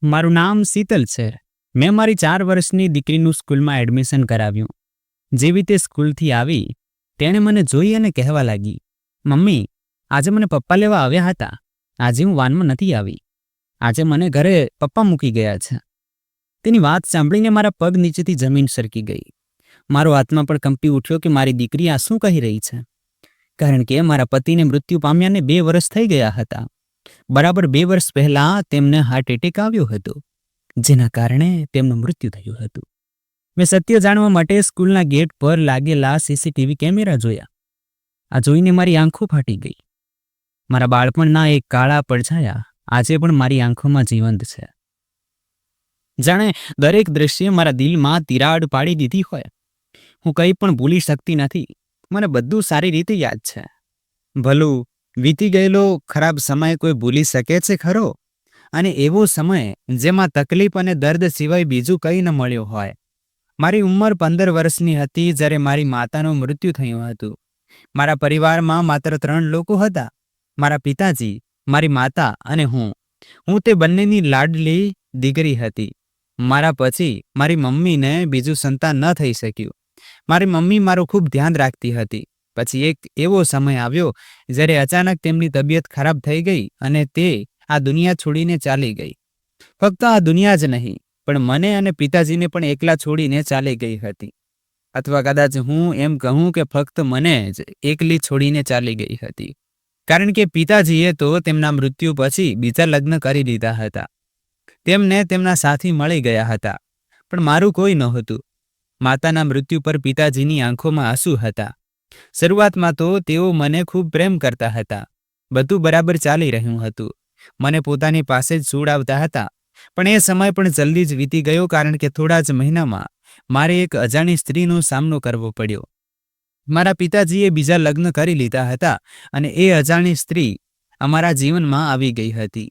મારું નામ શીતલ છે. મેં મારી 4 વર્ષની દીકરીનું સ્કૂલમાં એડમિશન કરાવ્યું. જેવી તે સ્કૂલથી આવી, તેણે મને જોઈ અને કહેવા લાગી, મમ્મી, આજે મને પપ્પા લેવા આવ્યા હતા. આજે હું વાનમાં નથી આવી. આજે મને ઘરે પપ્પા મૂકી ગયા છે. તેની વાત સાંભળીને મારા પગ નીચેથી જમીન સરકી ગઈ. મારો આત્મા પણ કંપી ઉઠ્યો કે મારી દીકરી આ શું કહી રહી છે. કારણ કે મારા પતિને મૃત્યુ પામ્યાને 2 વર્ષ થઈ ગયા હતા. બરાબર 2 વર્ષ પહેલા તેમને હાર્ટ એટેક આવ્યો હતો, જેના કારણે તેમનું મૃત્યુ થયું હતું. મેં સત્ય જાણવા માટે સ્કૂલના ગેટ પર લાગેલા સીસીટીવી કેમેરા જોયા. આ જોઈને મારી આંખો ફાટી ગઈ. મારા બાળપણના એક કાળા પડછાયા આજે પણ મારી આંખોમાં જીવંત છે. જાણે દરેક દ્રશ્ય મારા દિલમાં તિરાડ પાડી દીધી હોય. હું કંઈ પણ ભૂલી શકતી નથી. મને બધું સારી રીતે યાદ છે. ભલું વીતી ગયેલો ખરાબ સમય કોઈ ભૂલી શકે છે ખરો? અને એવો સમય જેમાં તકલીફ અને દર્દ સિવાય બીજું કંઈ ન મળ્યું હોય. મારી ઉંમર 15 વર્ષની હતી જ્યારે મારી માતાનું મૃત્યુ થયું હતું. મારા પરિવારમાં માત્ર 3 લોકો હતા. મારા પિતાજી, મારી માતા અને હું. હું તે બંનેની લાડલી દીકરી હતી. મારા પછી મારી મમ્મીને બીજું સંતાન ન થઈ શક્યું. મારી મમ્મી મારું ખૂબ ધ્યાન રાખતી હતી. પછી એક એવો સમય આવ્યો જ્યારે અચાનક તેમની તબિયત ખરાબ થઈ ગઈ અને તે આ દુનિયા છોડીને ચાલી ગઈ. ફક્ત આ દુનિયા જ નહીં, પણ મને અને પિતાજીને પણ એકલા છોડીને ચાલી ગઈ હતી. અથવા કદાચ હું એમ કહું કે ફક્ત મને જ એકલી છોડીને ચાલી ગઈ હતી. કારણ કે પિતાજીએ તો તેમના મૃત્યુ પછી બીજા લગ્ન કરી દીધા હતા. તેમને તેમના સાથી મળી ગયા હતા, પણ મારું કોઈ નહોતું. માતાના મૃત્યુ પર પિતાજીની આંખોમાં આંસુ હતા. શરૂઆતમાં તો તેઓ મને ખૂબ પ્રેમ કરતા હતા. બધું બરાબર ચાલી રહ્યું હતું. મને પોતાની પાસે જ સુવડાવતા હતા. પણ એ સમય પણ જલ્દી જ વીતી ગયો, કારણ કે થોડા જ મહિનામાં મારે એક અજાણી સ્ત્રીનો સામનો કરવો પડ્યો. મારા પિતાજીએ બીજા લગ્ન કરી લીધા હતા અને એ અજાણી સ્ત્રી અમારા જીવનમાં આવી ગઈ હતી.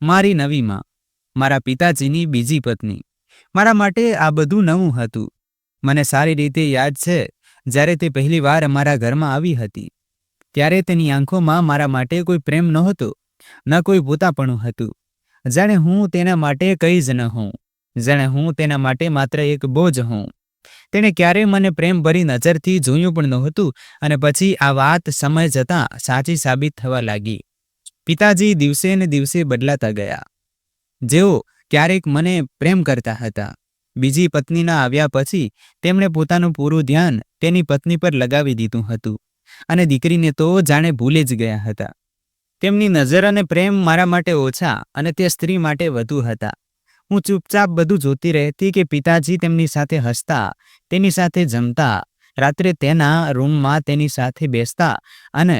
મારી નવી માં, મારા પિતાજીની બીજી પત્ની. મારા માટે આ બધું નવું હતું. મને સારી રીતે યાદ છે, જ્યારે તે પહેલી વાર અમારા ઘરમાં આવી હતી, ત્યારે તેની આંખોમાં મારા માટે કોઈ પ્રેમ નહોતો, ન કોઈ પોતાપણું હતું. જાણે હું તેના માટે કંઈ જ ન હોઉં. જાણે હું તેના માટે માત્ર એક બોજ હોઉં. તેણે ક્યારેય મને પ્રેમ ભરી નજરથી જોયું પણ નહોતું. અને પછી આ વાત સમય જતાં સાચી સાબિત થવા લાગી. પિતાજી દિવસે ને દિવસે બદલાતા ગયા. જેઓ ક્યારેક મને પ્રેમ કરતા હતા, બીજી પત્નીના આવ્યા પછી તેમણે પોતાનું પૂરું ધ્યાન તેની પત્ની પર લગાવી દીધું હતું અને દીકરીને તો જાણે ભૂલી જ ગયા હતા. તેમની નજર અને પ્રેમ મારા માટે ઓછા અને તે સ્ત્રી માટે વધુ હતા. હું ચૂપચાપ બધું જોતી રહેતી કે પિતાજી તેમની સાથે હસતા, તેની સાથે જમતા, રાત્રે તેના રૂમમાં તેની સાથે બેસતા અને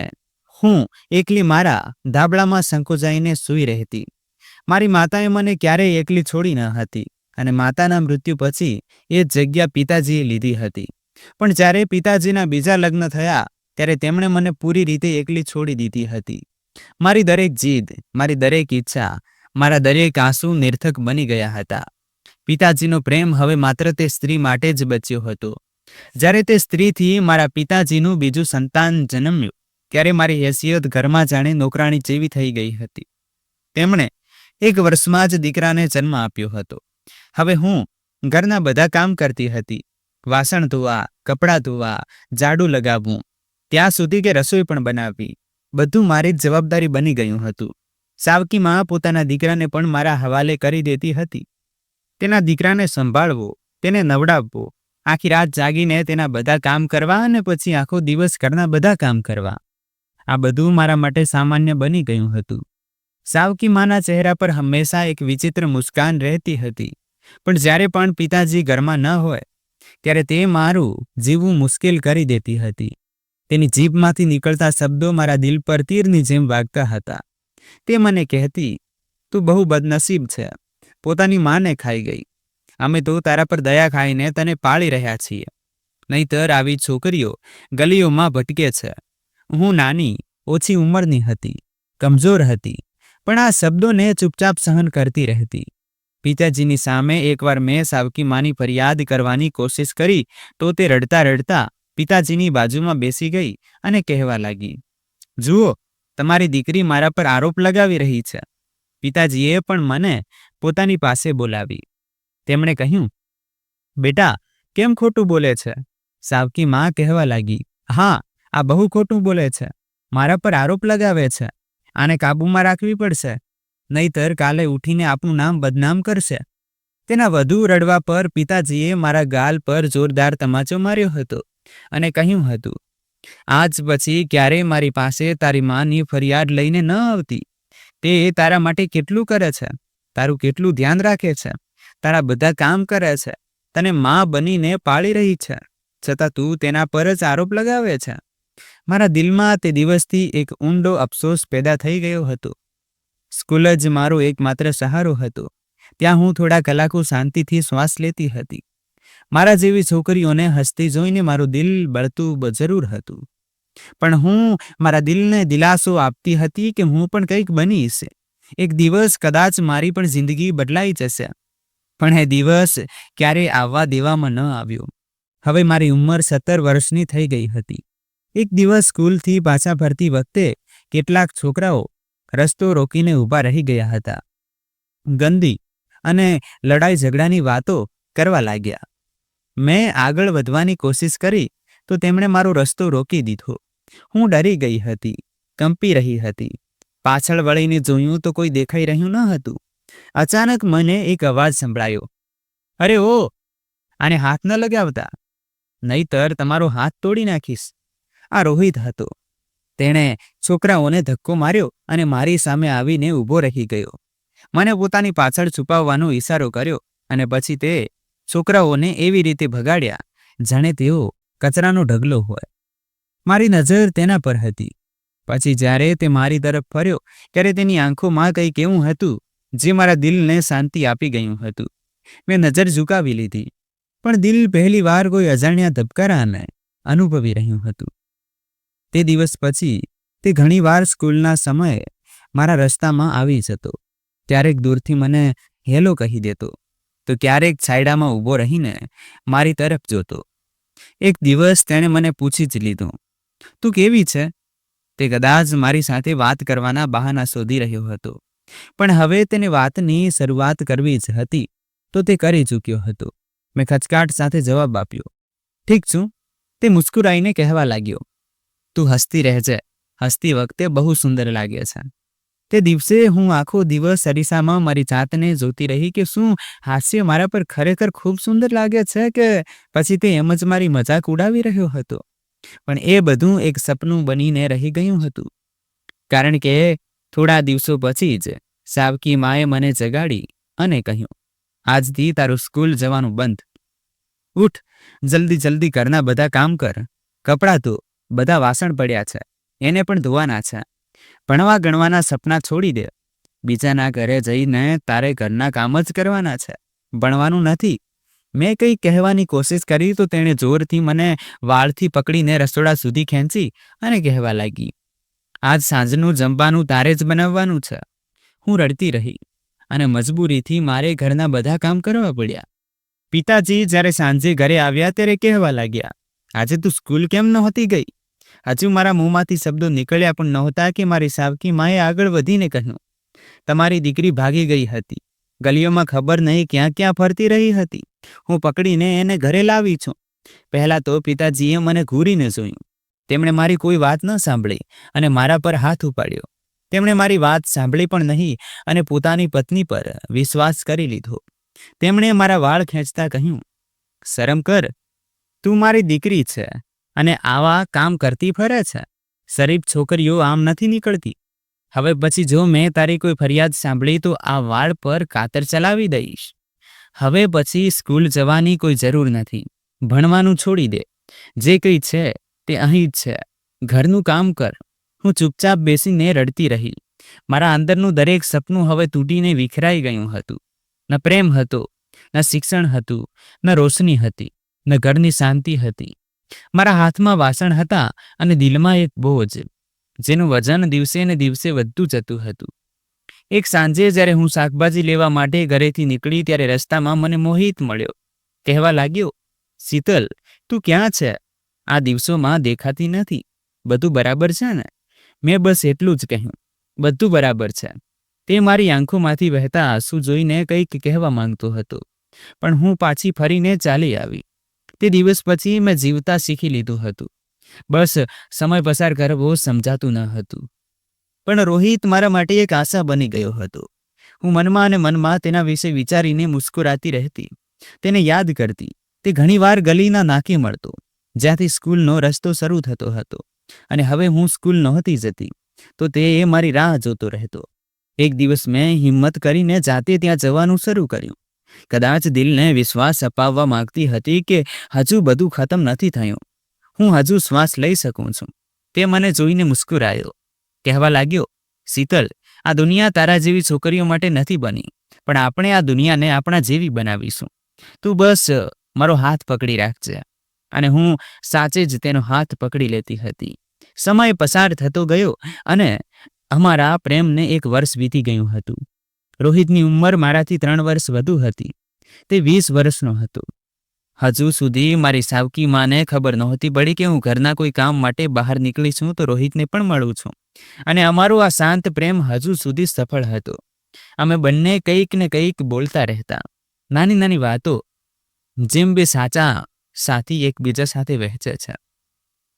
હું એકલી મારા ધાબળામાં સંકોચાઈને સૂઈ રહેતી. મારી માતાએ મને ક્યારેય એકલી છોડી ન હતી અને માતાના મૃત્યુ પછી એ જગ્યા પિતાજીએ લીધી હતી. પણ જ્યારે પિતાજીના બીજા લગ્ન થયા ત્યારે તેમણે મને પૂરી રીતે એકલી છોડી દીધી હતી. મારી દરેક જીદ, મારી દરેક ઈચ્છા, મારા દરેક આંસુ નિર્થક બની ગયા હતા. પિતાજીનો પ્રેમ હવે માત્ર તે સ્ત્રી માટે જ બચ્યો હતો. જ્યારે તે સ્ત્રીથી મારા પિતાજીનું બીજું સંતાન જન્મ્યું ત્યારે મારી હેસિયત ઘરમાં જાણે નોકરાણી જેવી થઈ ગઈ હતી. તેમણે 1 વર્ષમાં જ દીકરાને જન્મ આપ્યો હતો. હવે હું ઘરના બધા કામ કરતી હતી. વાસણ ધોવા, કપડાં ધોવા, ઝાડુ લગાવવું, ત્યાં સુધી કે રસોઈ પણ બનાવવી, બધું મારી જ જવાબદારી બની ગયું હતું. સાવકી માં પોતાના દીકરાને પણ મારા હવાલે કરી દેતી હતી. તેના દીકરાને સંભાળવો, તેને નવડાવવો, આખી રાત જાગીને તેના બધા કામ કરવા અને પછી આખો દિવસ ઘરના બધા કામ કરવા, આ બધું મારા માટે સામાન્ય બની ગયું હતું. સાવકી માના ચહેરા પર હંમેશા એક વિચિત્ર મુસ્કાન રહેતી હતી. પણ જ્યારે પણ પિતાજી ઘરમાં ન હોય ત્યારે તે મારું જીવવું મુશ્કેલ કરી દેતી હતી. તેની જીભમાંથી નીકળતા શબ્દો મારા દિલ પર તીરની જેમ વાગતા હતા. તે મને કહેતી, તું બહુ બદનસીબ છે, પોતાની માને ખાઈ ગઈ. અમે તો તારા પર દયા ખાઈને તને પાળી રહ્યા છીએ. નહીંતર આવી છોકરીઓ ગલીઓમાં ભટકે છે. હું નાની, ઓછી ઉંમરની હતી, કમજોર હતી, પણ આ શબ્દોને ચૂપચાપ સહન કરતી રહેતી. પિતાજીની સામે એકવાર મેં સાવકી માની ફરિયાદ કરવાની કોશિશ કરી તો તે રડતા રડતા પિતાજીની બાજુમાં બેસી ગઈ અને કહેવા લાગી, જુઓ, તમારી દીકરી મારા પર આરોપ લગાવી રહી છે. પિતાજીએ પણ મને પોતાની પાસે બોલાવી. તેમણે કહ્યું, બેટા, કેમ ખોટું બોલે છે? સાવકી માં કહેવા લાગી, હા, આ બહુ ખોટું બોલે છે. મારા પર આરોપ લગાવે છે. આને કાબૂમાં રાખવી પડશે, નહીતર કાલે ઉઠીને આપણું નામ બદનામ કરશે. તેના વધુ રડવા પર પિતાજીએ મારા ગાલ પર જોરદાર તમાચો માર્યો હતો અને કહ્યું હતું, આજ પછી ક્યારેય મારી પાસે તારી માની ફરિયાદ લઈને ન આવતી. તે તારા માટે કેટલું કરે છે, તારું કેટલું ધ્યાન રાખે છે, તારા બધા કામ કરે છે, તને માં બનીને પાળી રહી છે, છતાં તું તેના પર જ આરોપ લગાવે છે. મારા દિલમાં તે દિવસથી એક ઊંડો અફસોસ પેદા થઈ ગયો હતો. સ્કૂલ જ મારો એકમાત્ર સહારો હતો. ત્યાં હું થોડા કલાકો શાંતિથી શ્વાસ લેતી હતી. મારા જેવી છોકરીઓને હસતી જોઈને મારું દિલ બળતું જરૂર હતું, પણ હું મારા દિલને દિલાસો આપતી હતી કે હું પણ કંઈક બનીશ. એક દિવસ કદાચ મારી પણ જિંદગી બદલાઈ જશે. પણ એ દિવસ ક્યારેય આવવા દેવામાં ન આવ્યો. હવે મારી ઉંમર 17 વર્ષની થઈ ગઈ હતી. એક દિવસ સ્કૂલથી પાછા ફરતી વખતે કેટલાક છોકરાઓ રસ્તો રોકીને ઊભા રહી ગયા હતા. ગંદી અને લડાઈ ઝઘડાની વાતો કરવા લાગ્યા. મેં આગળ વધવાની કોશિશ કરી તો તેમણે મારો રસ્તો રોકી દીધો. હું ડરી ગઈ હતી, કંપી રહી હતી. પાછળ વળીને જોયું તો કોઈ દેખાઈ રહ્યું ન હતું. અચાનક મને એક અવાજ સંભળાયો, અરે ઓ, આને હાથ ન લગાવતા, નહીતર તમારો હાથ તોડી નાખીશ. આ રોહિત હતો. તેણે છોકરાઓને ધક્કો માર્યો અને મારી સામે આવીને ઊભો રહી ગયો. મને પોતાની પાછળ છુપાવવાનો ઈશારો કર્યો અને પછી તે છોકરાઓને એવી રીતે ભગાડ્યા જાણે તેઓ કચરાનો ઢગલો હોય. મારી નજર તેના પર હતી. પછી જ્યારે તે મારી તરફ ફર્યો ત્યારે તેની આંખોમાં કંઈક એવું હતું જે મારા દિલને શાંતિ આપી ગયું હતું. મેં નજર ઝુકાવી લીધી, પણ દિલ પહેલી વાર કોઈ અજાણ્યા ધબકારાને અનુભવી રહ્યું હતું. તે દિવસ પછી તે ઘણીવાર સ્કૂલના સમયે મારા રસ્તામાં આવી જતો. ક્યારેક દૂરથી મને હેલો કહી દેતો, તો ક્યારેક છાયડામાં ઊભો રહીને મારી તરફ જોતો. એક દિવસ તેણે મને પૂછી જ લીધું, તું કેવી છે? તે કદાચ મારી સાથે વાત કરવાના બહાના શોધી રહ્યો હતો, પણ હવે તેને વાતની શરૂઆત કરવી જ હતી તો તે કરી ચૂક્યો હતો. મેં ખચકાટ સાથે જવાબ આપ્યો, ઠીક છું. તે મુસ્કુરાઈને કહેવા લાગ્યો, તું હસતી રહેજે, હસતી વખતે બહુ સુંદર લાગે છે. તે દિવસે હું આખો દિવસ અરીસામાં મારી જાતને જોતી રહી કે શું હાસ્ય મારા પર ખરેખર ખૂબ સુંદર લાગે છે કે પછી તે એમ જ મારી મજાક ઉડાવી રહ્યો હતો. પણ એ બધું એક સપનું બનીને રહી ગયું હતું, કારણ કે થોડા દિવસો પછી જ સાવકી માએ મને જગાડી અને કહ્યું, આજથી તારું સ્કૂલ જવાનું બંધ. ઉઠ, જલ્દી જલ્દી ઘરના બધા કામ કર. કપડાં ધો, બધા વાસણ પડ્યા છે, એને પણ ધોવાના છે. ભણવા ગણવાના સપના છોડી દે. બીજાના ઘરે જઈને તારે ઘરના કામ જ કરવાના છે, ભણવાનું નથી. મેં કંઈ કહેવાની કોશિશ કરી તો તેણે જોરથી મને વાળથી પકડીને રસોડા સુધી ખેંચી અને કહેવા લાગી, આજ સાંજનું જમવાનું તારે જ બનાવવાનું છે. હું રડતી રહી અને મજબૂરીથી મારે ઘરના બધા કામ કરવા પડ્યા. પિતાજી જ્યારે સાંજે ઘરે આવ્યા ત્યારે કહેવા લાગ્યા, આજે તું સ્કૂલ કેમ નહોતી ગઈ? હજુ મારા મોંમાંથી શબ્દો નીકળ્યા પણ નહોતા કે મારી સાવકી માએ આગળ વધીને કહ્યું, તમારી દીકરી ભાગી ગઈ હતી. ગલીઓમાં ખબર નહીં ક્યાં ક્યાં ફરતી રહી હતી. હું પકડીને એને ઘરે લાવી છું. પહેલાં તો પિતાજીએ મને ઘૂરીને જોયું. તેમણે મારી કોઈ વાત ન સાંભળી અને મારા પર હાથ ઉપાડ્યો. તેમણે મારી વાત સાંભળી પણ નહીં અને પોતાની પત્ની પર વિશ્વાસ કરી લીધો. તેમણે મારા વાળ ખેંચતા કહ્યું, શરમ કર, તું મારી દીકરી છે અને આવા કામ કરતી ફરે છે. શરીફ છોકરીઓ આમ નથી નીકળતી. હવે પછી જો મેં તારી કોઈ ફરિયાદ સાંભળી તો આ વાળ પર કાતર ચલાવી દઈશ. હવે પછી સ્કૂલ જવાની કોઈ જરૂર નથી. ભણવાનું છોડી દે. જે કંઈ છે તે અહીં જ છે. ઘરનું કામ કર. હું ચૂપચાપ બેસીને રડતી રહી. મારા અંદરનું દરેક સપનું હવે તૂટીને વિખરાઈ ગયું હતું. ન પ્રેમ હતો, ન શિક્ષણ હતું, ન રોશની હતી, ન ઘરની શાંતિ હતી. મારા હાથમાં વાસણ હતા અને દિલમાં એક બોજ, જેનું વજન દિવસે ને દિવસે વધતું જતું હતું. એક સાંજે જ્યારે હું શાકભાજી લેવા માટે ઘરેથી નીકળી ત્યારે રસ્તામાં મને મોહિત મળ્યો. કહેવા લાગ્યો, શીતલ, તું ક્યાં છે? આ દિવસોમાં દેખાતી નથી. બધું બરાબર છે ને? મેં બસ એટલું જ કહ્યું, બધું બરાબર છે. તે મારી આંખોમાંથી વહેતા આંસુ જોઈને કંઈક કહેવા માંગતો હતો, પણ હું પાછી ફરીને ચાલી આવી. તે દિવસ પછી મેં જીવતા શીખી લીધું હતું. બસ સમય પસાર કરવો સમજાતું ન હતું. પણ રોહિત મારા માટે એક આશા બની ગયો હતો. હું મનમાં અને મનમાં તેના વિશે વિચારીને મુસ્કુરાતી રહેતી, તેને યાદ કરતી. તે ઘણીવાર ગલીના નાકે મળતો, જ્યાંથી સ્કૂલનો રસ્તો શરૂ થતો હતો, અને હવે હું સ્કૂલ નહોતી જતી તો તે મારી રાહ જોતો રહેતો. એક દિવસ મેં હિંમત કરીને જાતે ત્યાં જવાનું શરૂ કર્યું. કદાચ દિલને વિશ્વાસ અપાવવા માંગતી હતી કે હજુ બધું ખતમ નથી થયું, હું હજુ શ્વાસ લઈ શકું છું. તે મને જોઈને મુસ્કુરાયો, કહેવા લાગ્યો, શીતલ, આ દુનિયા તારા જેવી છોકરીઓ માટે નથી બની, પણ આપણે આ દુનિયાને આપણા જેવી બનાવીશું. તું બસ મારો હાથ પકડી રાખજે. અને હું સાચે જ તેનો હાથ પકડી લેતી હતી. સમય પસાર થતો ગયો અને અમારા પ્રેમને 1 વર્ષ વીતી ગયું હતું. રોહિતની ઉંમર મારાથી 3 વર્ષ વધુ હતી. તે 20 વર્ષનો હતો. હજુ સુધી મારી સાવકી માને ખબર નહોતી પડી કે હું ઘરના કોઈ કામ માટે બહાર નીકળી છું તો રોહિતને પણ મળું છું. અને અમારો આ શાંત પ્રેમ હજુ સુધી સફળ હતો. અમે બંને કંઈક ને કંઈક બોલતા રહેતા, નાની નાની વાતો, જેમ બે સાચા સાથી એકબીજા સાથે વહેંચે છે.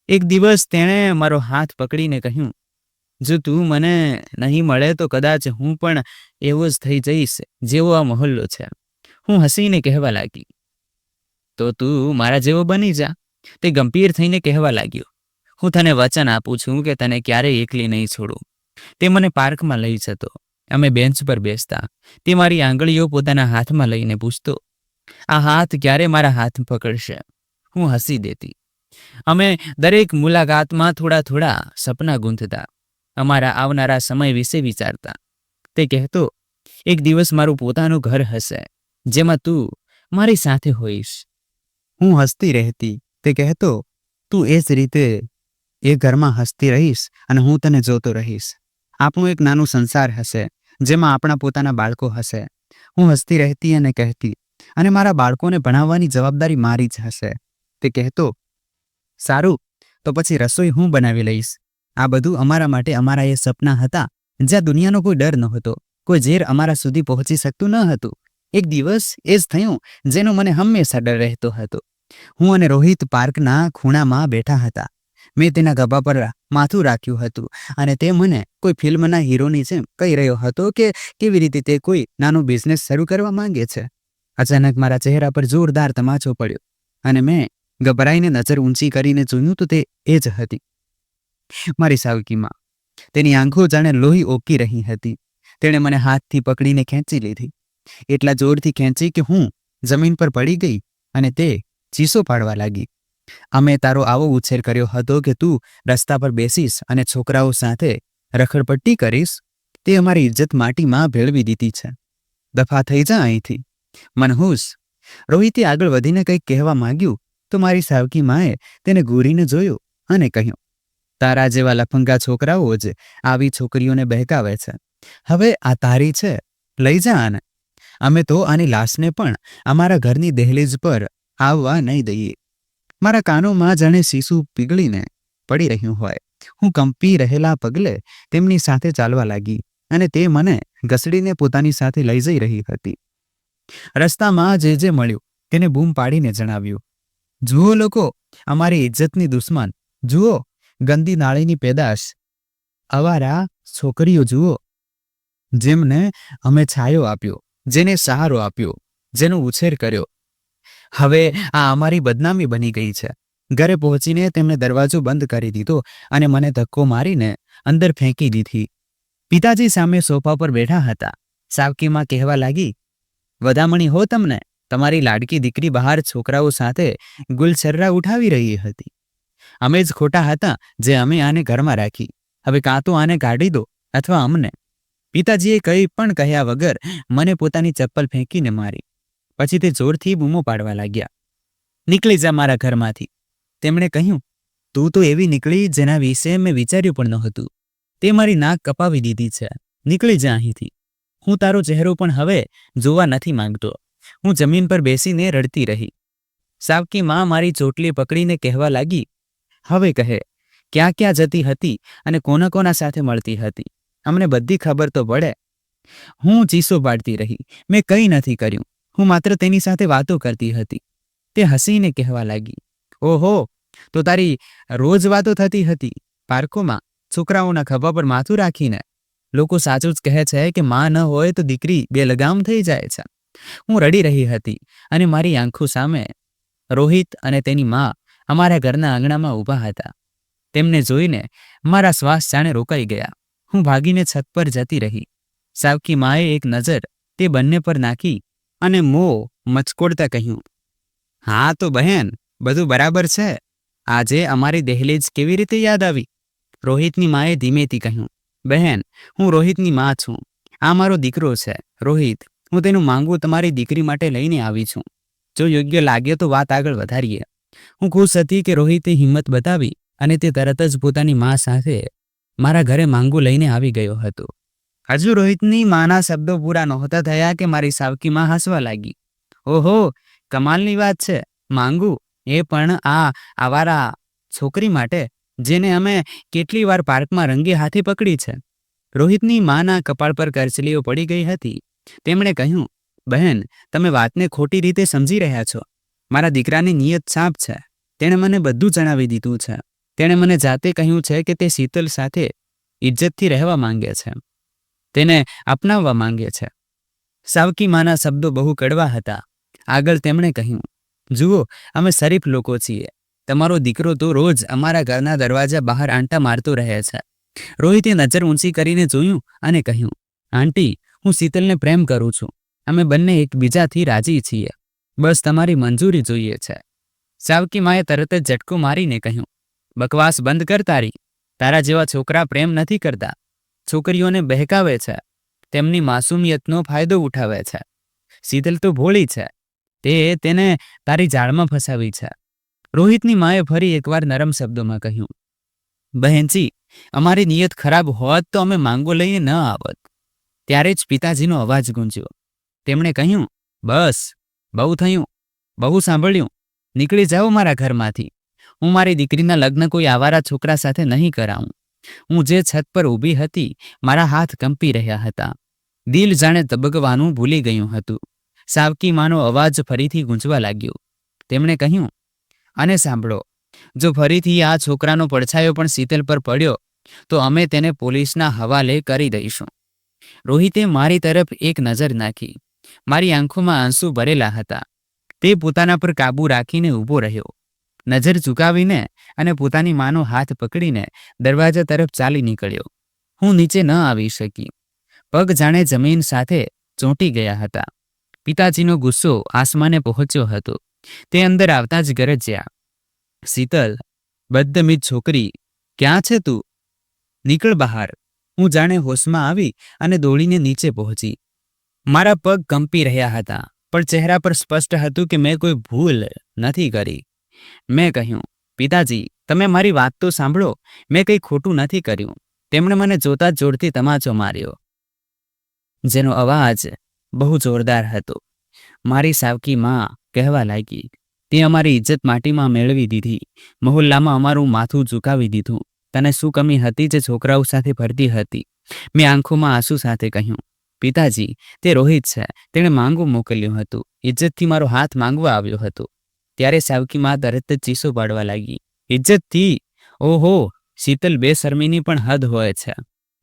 એક દિવસ તેણે મારો હાથ પકડીને કહ્યું, જો તું મને નહીં મળે તો કદાચ હું પણ એવો જ થઈ જઈશ જેવો આ મહોલ્લો છે. હું હસીને કહેવા લાગી, તો તું મારા જેવો બની જા. તે ગંભીર થઈને કહેવા લાગ્યો, હું તને વચન આપું છું કે તને ક્યારેય એકલી નહીં છોડું. તે મને પાર્કમાં લઈ જતો. અમે બેન્ચ પર બેસતા. તે મારી આંગળીઓ પોતાના હાથમાં લઈને પૂછતો, આ હાથ ક્યારે મારા હાથ પકડશે? હું હસી દેતી. અમે દરેક મુલાકાતમાં થોડા થોડા સપના ગૂંથતા, અમારા આવનારા સમય વિશે વિચારતા. તે કહેતો, એક દિવસ મારું પોતાનું ઘર હશે જેમાં તું મારી સાથે હોઈશ. હું હસતી રહેતી. તે કહેતો, તું એ જ રીતે એ ઘરમાં હસતી રહીશ અને હું તને જોતો રહીશ. આપણું એક નાનું સંસાર હશે જેમાં આપણા પોતાના બાળકો હશે. હું હસતી રહેતી અને કહેતી, અને મારા બાળકોને ભણાવવાની જવાબદારી મારી જ હશે. તે કહેતો, સારું, તો પછી રસોઈ હું બનાવી લઈશ. આ બધું અમારા માટે અમારા એ સપના હતા જ્યાં દુનિયાનો કોઈ ડર નહોતો, કોઈ ઝેર અમારા સુધી પહોંચી શકતું ન હતું. એક દિવસ એ જ થયું જેનો મને હંમેશા ડર રહેતો હતો. હું અને રોહિત પાર્કના ખૂણામાં બેઠા હતા. મેં તેના ગભા પર માથું રાખ્યું હતું અને તે મને કોઈ ફિલ્મના હીરોની જેમ કહી રહ્યો હતો કે કેવી રીતે તે કોઈ નાનો બિઝનેસ શરૂ કરવા માંગે છે. અચાનક મારા ચહેરા પર જોરદાર તમાચો પડ્યો અને મેં ગભરાઈને નજર ઊંચી કરીને જોયું તો તે એ જ હતી, મારી સાવકી માં. તેની આંખો જાણે લોહી ઓકી રહી હતી. તેણે મને હાથથી પકડીને ખેંચી લીધી, એટલા જોરથી ખેંચી કે હું જમીન પર પડી ગઈ અને તે ચીસો પાડવા લાગી. અમે તારો આવો ઉછેર કર્યો હતો કે તું રસ્તા પર બેસીશ અને છોકરાઓ સાથે રખડપટ્ટી કરીશ. તે અમારી ઇજ્જત માટીમાં ભેળવી દીધી છે. દફા થઈ જા અહીંથી. મનહૂસ. રોહિતે આગળ વધીને કંઈક કહેવા માંગ્યું તો મારી સાવકી માએ તેને ઘૂરીને જોયો અને કહ્યું, તારા જેવા લફંગા છોકરાઓ જ આવી છોકરીઓને બહેકાવે છે. હવે આ તારી છે, લઈ જા આને. અમે તો આની લાશને પણ અમારા ઘરની દહેલીજ પર આવવા નહીં દઈએ. મારા કાનોમાં જાણે શીશુ પીગળીને પડી રહ્યું હોય. હું કંપી રહેલા પગલે તેમની સાથે ચાલવા લાગી અને તે મને ઘસડીને પોતાની સાથે લઈ જઈ રહી હતી. રસ્તામાં જે જે મળ્યું તેને બૂમ પાડીને જણાવ્યું, જુઓ લોકો, અમારી ઇજ્જતની દુશ્મન, જુઓ ગંદી નાળીની પેદાશ, અવારા છોકરીઓ જુઓ, જેમને અમે છાયો આપ્યો, જેને સહારો આપ્યો, જેનો ઉછેર કર્યો. હવે આ અમારી બદનામી બની ગઈ છે. ઘરે પહોંચીને તેમણે દરવાજો બંધ કરી દીધો અને મને ધક્કો મારીને અંદર ફેંકી દીધી. પિતાજી સામે સોફા પર બેઠા હતા. સાવકીમાં કહેવા લાગી, વધામણી હો તમને, તમારી લાડકી દીકરી બહાર છોકરાઓ સાથે ગુલછર્રા ઉઠાવી રહી હતી. અમે જ ખોટા હતા જે અમે આને ઘરમાં રાખી. હવે કાં તો આને કાઢી દો અથવા અમને. પિતાજીએ કંઈ પણ કહ્યા વગર મને પોતાની ચપ્પલ ફેંકીને મારી. પછી તે જોરથી બૂમો પાડવા લાગ્યા, નીકળી જા મારા ઘરમાંથી. તેમણે કહ્યું, તું તો એવી નીકળી જેના વિશે મેં વિચાર્યું પણ નહોતું. તે મારી નાક કપાવી દીધી છે. નીકળી જા અહીંથી. હું તારો ચહેરો પણ હવે જોવા નથી માંગતો. હું જમીન પર બેસીને રડતી રહી. સાવકી માં મારી ચોટલી પકડીને કહેવા લાગી, હવે કહે, ક્યાં ક્યાં જતી હતી અને કોના કોના સાથે મળતી હતી? અમને બધી ખબર તો પડે. હું ચીસો પાડતી રહી. મેં કંઈ નથી કર્યું. હું માત્ર તેની સાથે વાતો કરતી હતી. તે હસીને કહેવા લાગી, ઓહો, તો તારી રોજ વાતો થતી હતી પાર્કોમાં છોકરાઓના ખભા પર માથું રાખીને? લોકો સાચું જ કહે છે કે માં ન હોય તો દીકરી બેલગામ થઈ જાય છે. હું રડી રહી હતી અને મારી આંખો સામે રોહિત અને તેની માં અમારા ઘરના આંગણામાં ઊભા હતા. તેમને જોઈને મારા શ્વાસ જાણે રોકાઈ ગયા. હું ભાગીને છત પર જતી રહી. સાવકી માએ એક નજર તે બંને પર નાખી અને મોં મચકોડતા કહ્યું, હા તો બહેન, બધું બરાબર છે. આજે અમારી દહેલીજ કેવી રીતે યાદ આવી? રોહિતની માએ ધીમેથી કહ્યું, બહેન, હું રોહિતની માં છું. આ મારો દીકરો છે રોહિત. હું તેનું માંગવું તમારી દીકરી માટે લઈને આવી છું. જો યોગ્ય લાગે તો વાત આગળ વધારીએ. હું ખુશ હતી કે રોહિતે હિંમત બતાવી અને તે તરત જ પોતાની માં સાથે મારા ઘરે માંગુ લઈને આવી ગયો હતો. હજુ રોહિતની માના શબ્દો પૂરા નહોતા થયા કે મારી સાવકી માં હસવા લાગી. ઓહો, કમાલની વાત છે. માંગુ, એ પણ આ આવારા છોકરી માટે, જેને અમે કેટલી વાર પાર્કમાં રંગે હાથે પકડી છે. રોહિતની માના કપાળ પર કરચલીઓ પડી ગઈ હતી. તેમણે કહ્યું, બહેન, તમે વાતને ખોટી રીતે સમજી રહ્યા છો. મારા દીકરાની નિયત સાફ છે. તેણે મને બધું જણાવી દીધું છે. તેણે મને જાતે કહ્યું છે કે તે શીતલ સાથે ઇજ્જતથી રહેવા માંગે છે, તેને અપનાવવા માંગે છે. સાવકી માના શબ્દો બહુ કડવા હતા. આગળ તેમણે કહ્યું, જુઓ, અમે શરીફ લોકો છીએ. તમારો દીકરો તો રોજ અમારા ઘરના દરવાજા બહાર આંટા મારતો રહે છે. રોહિતે નજર ઊંચી કરીને જોયું અને કહ્યું, આંટી, હું શીતલને પ્રેમ કરું છું. અમે બંને એકબીજાથી રાજી છીએ. બસ તમારી મંજૂરી જોઈએ છે. સાવકી માએ તરત જ ઝટકો મારીને કહ્યું, બકવાસ બંધ કર તારી. તારા જેવા છોકરા પ્રેમ નથી કરતા. છોકરીઓને બહેકાવે છે, તેમની માસૂમિયતનો ફાયદો ઉઠાવે છે. શીતલ તો ભોળી છે. તે તેને તારી જાળમાં ફસાવી છે. રોહિતની માએ ફરી એકવાર નરમ શબ્દોમાં કહ્યું, બહેનજી, અમારી નિયત ખરાબ હોત તો અમે માંગો લઈને ન આવત. ત્યારે જ પિતાજીનો અવાજ ગુંજ્યો. તેમણે કહ્યું, બસ, બહુ થયું, બહુ સાંભળ્યું. નીકળી જાઓ મારા ઘરમાંથી. હું મારી દીકરીના લગ્ન કોઈ આવારા છોકરા સાથે નહીં કરાવું. હું જે છત પર ઊભી હતી, મારા હાથ કંપી રહ્યા હતા. દિલ જાણે તબકવાનું ભૂલી ગયું હતું. સાવકી માનો અવાજ ફરીથી ગૂંજવા લાગ્યો. તેમણે કહ્યું, અને સાંભળો, જો ફરીથી આ છોકરાનો પડછાયો પણ શીતલ પર પડ્યો તો અમે તેને પોલીસના હવાલે કરી દઈશું. રોહિતે મારી તરફ એક નજર નાખી. મારી આંખોમાં આંસુ ભરેલા હતા. તે પોતાના પર કાબુ રાખીને ઊભો રહ્યો. નજર ઝુકાવીને અને પોતાની માનો હાથ પકડીને દરવાજા તરફ ચાલી નીકળ્યો. હું નીચે ન આવી શકી. પગ જાણે જમીન સાથે ચોંટી ગયા હતા. પિતાજીનો ગુસ્સો આસમાને પહોંચ્યો હતો. તે અંદર આવતા જ ગરજ્યા, શીતલ, બદતમીજ છોકરી, ક્યાં છે તું? નીકળ બહાર. હું જાણે હોશમાં આવી અને દોડીને નીચે પહોંચી. મારા પગ કંપી રહ્યા હતા, પણ ચહેરા પર સ્પષ્ટ હતું કે મેં કોઈ ભૂલ નથી કરી. મેં કહ્યું, પિતાજી, તમે મારી વાત તો સાંભળો. મેં કંઈ ખોટું નથી કર્યું. તેમણે મને જોતા જ જોરથી તમાચો માર્યો, જેનો અવાજ બહુ જોરદાર હતો. મારી સાવકી માં કહેવા લાગી, તે અમારી ઇજ્જત માટીમાં મેળવી દીધી. મહોલ્લામાં અમારું માથું ઝુકાવી દીધું. તને શું કમી હતી જે છોકરાઓ સાથે ફરતી હતી? મેં આંખોમાં આંસુ સાથે કહ્યું, પિતાજી, તે રોહિત છે. તેણે માંગવું મોકલ્યું હતું. ઇજ્જતથી મારો હાથ માંગવા આવ્યો હતો. ત્યારે સાવકી માં તરત જ ચીસો પાડવા લાગી, ઇજ્જતથી? ઓહો, શીતલ, બેશરમીની પણ હદ હોય છે.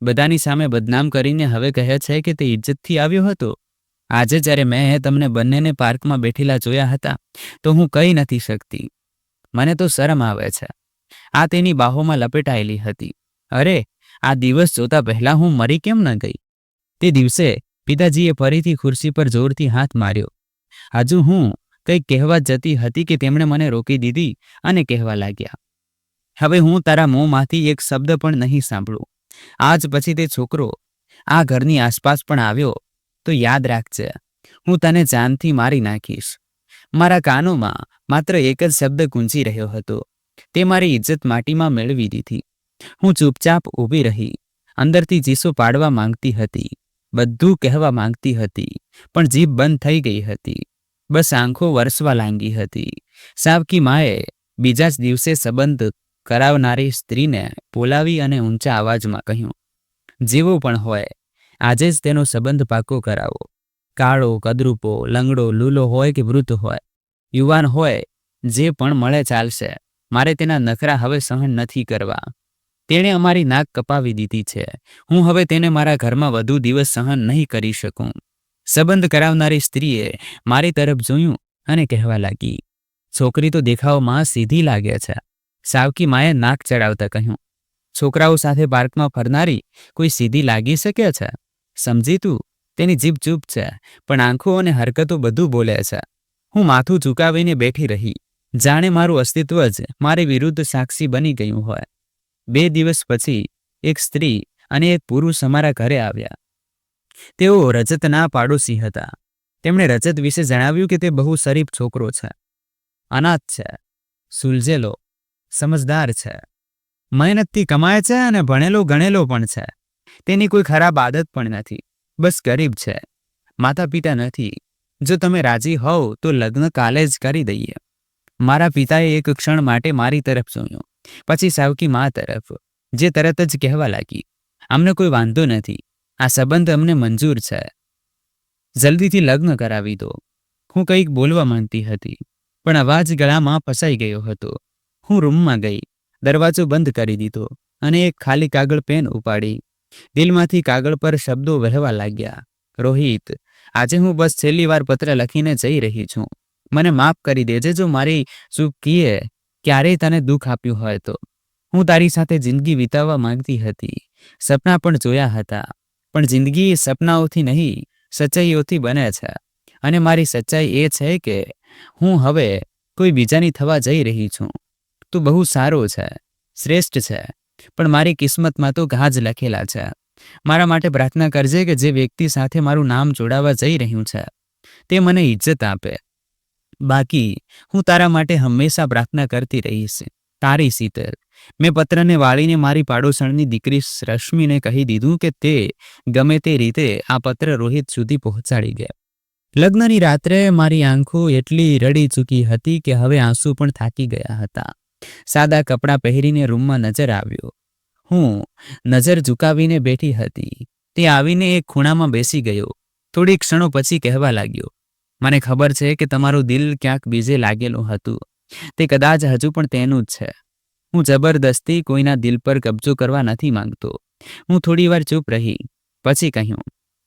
બધાની સામે બદનામ કરીને હવે કહે છે કે તે ઇજ્જતથી આવ્યો હતો. આજે જ્યારે મેં તમને બંનેને પાર્કમાં બેઠેલા જોયા હતા તો હું કહી નથી શકતી. મને તો શરમ આવે છે. આ તેની બાહોમાં લપેટાયેલી હતી. અરે, આ દિવસ જોતા પહેલા હું મરી કેમ ન ગઈ? તે દિવસે પિતાજીએ ફરીથી ખુરશી પર જોરથી હાથ માર્યો. હજુ હું કંઈક કહેવા જતી હતી કે તેમણે મને રોકી દીધી અને કહેવા લાગ્યા, હવે હું તારા મોંમાંથી એક શબ્દ પણ નહીં સાંભળું. આજ પછી તે છોકરો આ ઘરની આસપાસ પણ આવ્યો તો યાદ રાખજે, હું તને જાનથી મારી નાખીશ. મારા કાનોમાં માત્ર એક જ શબ્દ ગુંજી રહ્યો હતો. તે મારી ઇજ્જત માટીમાં મેળવી દીધી. હું ચૂપચાપ ઊભી રહી. અંદરથી ચીસો પાડવા માંગતી હતી, બધું કહેવા માંગતી હતી, પણ જીભ બંધ થઈ ગઈ હતી. બસ આંખો વરસવા લાગી હતી. સાવકી માએ બીજા જ દિવસે સંબંધ કરાવનારી સ્ત્રીને બોલાવી અને ઊંચા અવાજમાં કહ્યું, જેવું પણ હોય, આજે જ તેનો સંબંધ પાકો કરાવો. કાળો, કદરૂપો, લંગડો, લૂલો હોય કે વૃદ્ધ હોય, યુવાન હોય, જે પણ મળે ચાલશે. મારે તેના નખરા હવે સહન નથી કરવા. તેણે અમારી નાક કપાવી દીધી છે. હું હવે તેને મારા ઘરમાં વધુ દિવસ સહન નહીં કરી શકું. સંબંધ કરાવનારી સ્ત્રીએ મારી તરફ જોયું અને કહેવા લાગી, છોકરી તો દેખાવમાં સીધી લાગે છે. સાવકી માએ નાક ચડાવતા કહ્યું, છોકરાઓ સાથે પાર્કમાં ફરનારી કોઈ સીધી લાગી શકે છે? સમજી તું, તેની જીભ ચૂપ છે, પણ આંખો અને હરકતો બધું બોલે છે. હું માથું ઝુકાવીને બેઠી રહી, જાણે મારું અસ્તિત્વ જ મારી વિરુદ્ધ સાક્ષી બની ગયું હોય. 2 દિવસ પછી એક સ્ત્રી અને એક પુરુષ અમારા ઘરે આવ્યા. તેઓ રજતના પાડોશી હતા. તેમણે રજત વિશે જણાવ્યું કે તે બહુ શરીફ છોકરો છે, અનાથ છે, સુલઝેલો, સમજદાર છે, મહેનતથી કમાય છે અને ભણેલો ગણેલો પણ છે. તેની કોઈ ખરાબ આદત પણ નથી, બસ ગરીબ છે, માતા પિતા નથી. જો તમે રાજી હોવ તો લગ્ન કાલે જ કરી દઈએ. મારા પિતાએ એક ક્ષણ માટે મારી તરફ જોયું, પછી સાવકી મા તરફ, જે તરત જ કહેવા લાગી, અમને કોઈ વાંધો નથી, આ સંબંધ અમને મંજૂર છે, જલ્દીથી લગ્ન કરાવી દો. હું કંઈક બોલવા માંગતી હતી, પણ અવાજ ગળામાં ફસાઈ ગયો હતો. હું રૂમમાં ગઈ, દરવાજો બંધ કરી દીધો અને એક ખાલી કાગળ પેન ઉપાડી. દિલમાંથી કાગળ પર શબ્દો વહેવા લાગ્યા. રોહિત, આજે હું બસ છેલ્લી વાર પત્ર લખીને જઈ રહી છું. મને માફ કરી દેજે જો મારી ચૂકીએ ક્યારેય તને દુઃખ આપ્યું હોય તો. હું તારી સાથે જિંદગી વિતાવવા માંગતી હતી, સપના પણ જોયા હતા, પણ જિંદગી સપનાઓથી નહીં, સચ્ચાઈઓથી બને છે. અને મારી સચ્ચાઈ એ છે કે હું હવે કોઈ બીજાની થવા જઈ રહી છું. તું બહુ સારો છે, શ્રેષ્ઠ છે, પણ મારી કિસ્મતમાં તો ઘા જ લખેલા છે. મારા માટે પ્રાર્થના કરજે કે જે વ્યક્તિ સાથે મારું નામ જોડાવા જઈ રહ્યું છે તે મને ઇજ્જત આપે. બાકી હું તારા માટે હંમેશા પ્રાર્થના કરતી રહીશ. તારી શીતલ. મેં પત્રને વાળીને મારી પાડોશણની દીકરી રશ્મિને કહી દીધું કે તે ગમે તે રીતે આ પત્ર રોહિત સુધી પહોંચાડી દે. લગ્નની રાત્રે મારી આંખો એટલી રડી ચૂકી હતી કે હવે આંસુ પણ થાકી ગયા હતા. સાદા કપડાં પહેરીને રૂમમાં નજર આવ્યો. હું નજર ઝુકાવીને બેઠી હતી. તે આવીને એક ખૂણામાં બેસી ગયો. થોડી ક્ષણો પછી કહેવા લાગ્યો, મને ખબર છે કે તમારું દિલ ક્યાંક બીજે લાગેલું હતું. તે કદાચ હજુ પણ તેનું જ છે. હું જબરદસ્તી કોઈના દિલ પર કબજો કરવા નથી માંગતો. હું થોડી વાર ચૂપ રહી, પછી કહ્યું,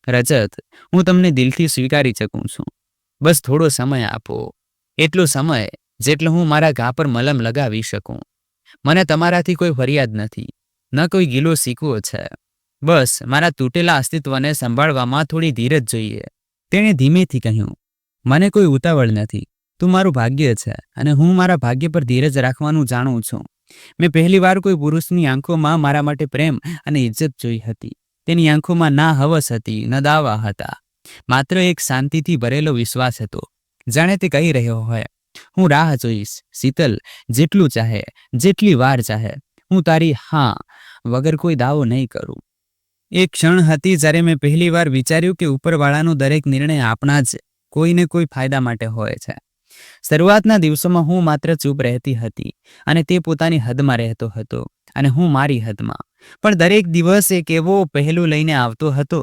રજત, હું તમને દિલથી સ્વીકારી શકું છું. બસ થોડો સમય આપો, એટલો સમય જેટલો હું મારા ઘા પર મલમ લગાવી શકું. મને તમારાથી કોઈ ફરિયાદ નથી, ન કોઈ ગીલો શીખવો છે. બસ મારા તૂટેલા અસ્તિત્વને સંભાળવામાં થોડી ધીરજ જોઈએ. તેણે ધીમેથી કહ્યું, મને કોઈ ઉતાવળ નથી. તું મારું ભાગ્ય છે અને હું મારા ભાગ્ય પર ધીરજ રાખવાનું જાણું છું. મેં પહેલી વાર કોઈ પુરુષની આંખોમાં મારા માટે પ્રેમ અને ઇજ્જત જોઈ હતી. તેની આંખોમાં ના હવસ હતી, ન દાવા હતા, માત્ર એક શાંતિથી ભરેલો વિશ્વાસ હતો. જાણે તે કહી રહ્યો હોય, હું રાહ જોઈશ શીતલ, જેટલું ચાહે, જેટલી વાર ચાહે. હું તારી હા વગર કોઈ દાવો નહીં કરું. એક ક્ષણ હતી જ્યારે મેં પહેલી વાર વિચાર્યું કે ઉપરવાળાનો દરેક નિર્ણય આપણા જ કોઈને કોઈ ફાયદા માટે હોય છે. શરૂઆતના દિવસોમાં હું માત્ર ચૂપ રહેતી હતી અને તે પોતાની હદમાં રહેતો હતો અને હું મારી હદમાં. પણ દરેક દિવસ એક એવો પહેલું લઈને આવતો હતો,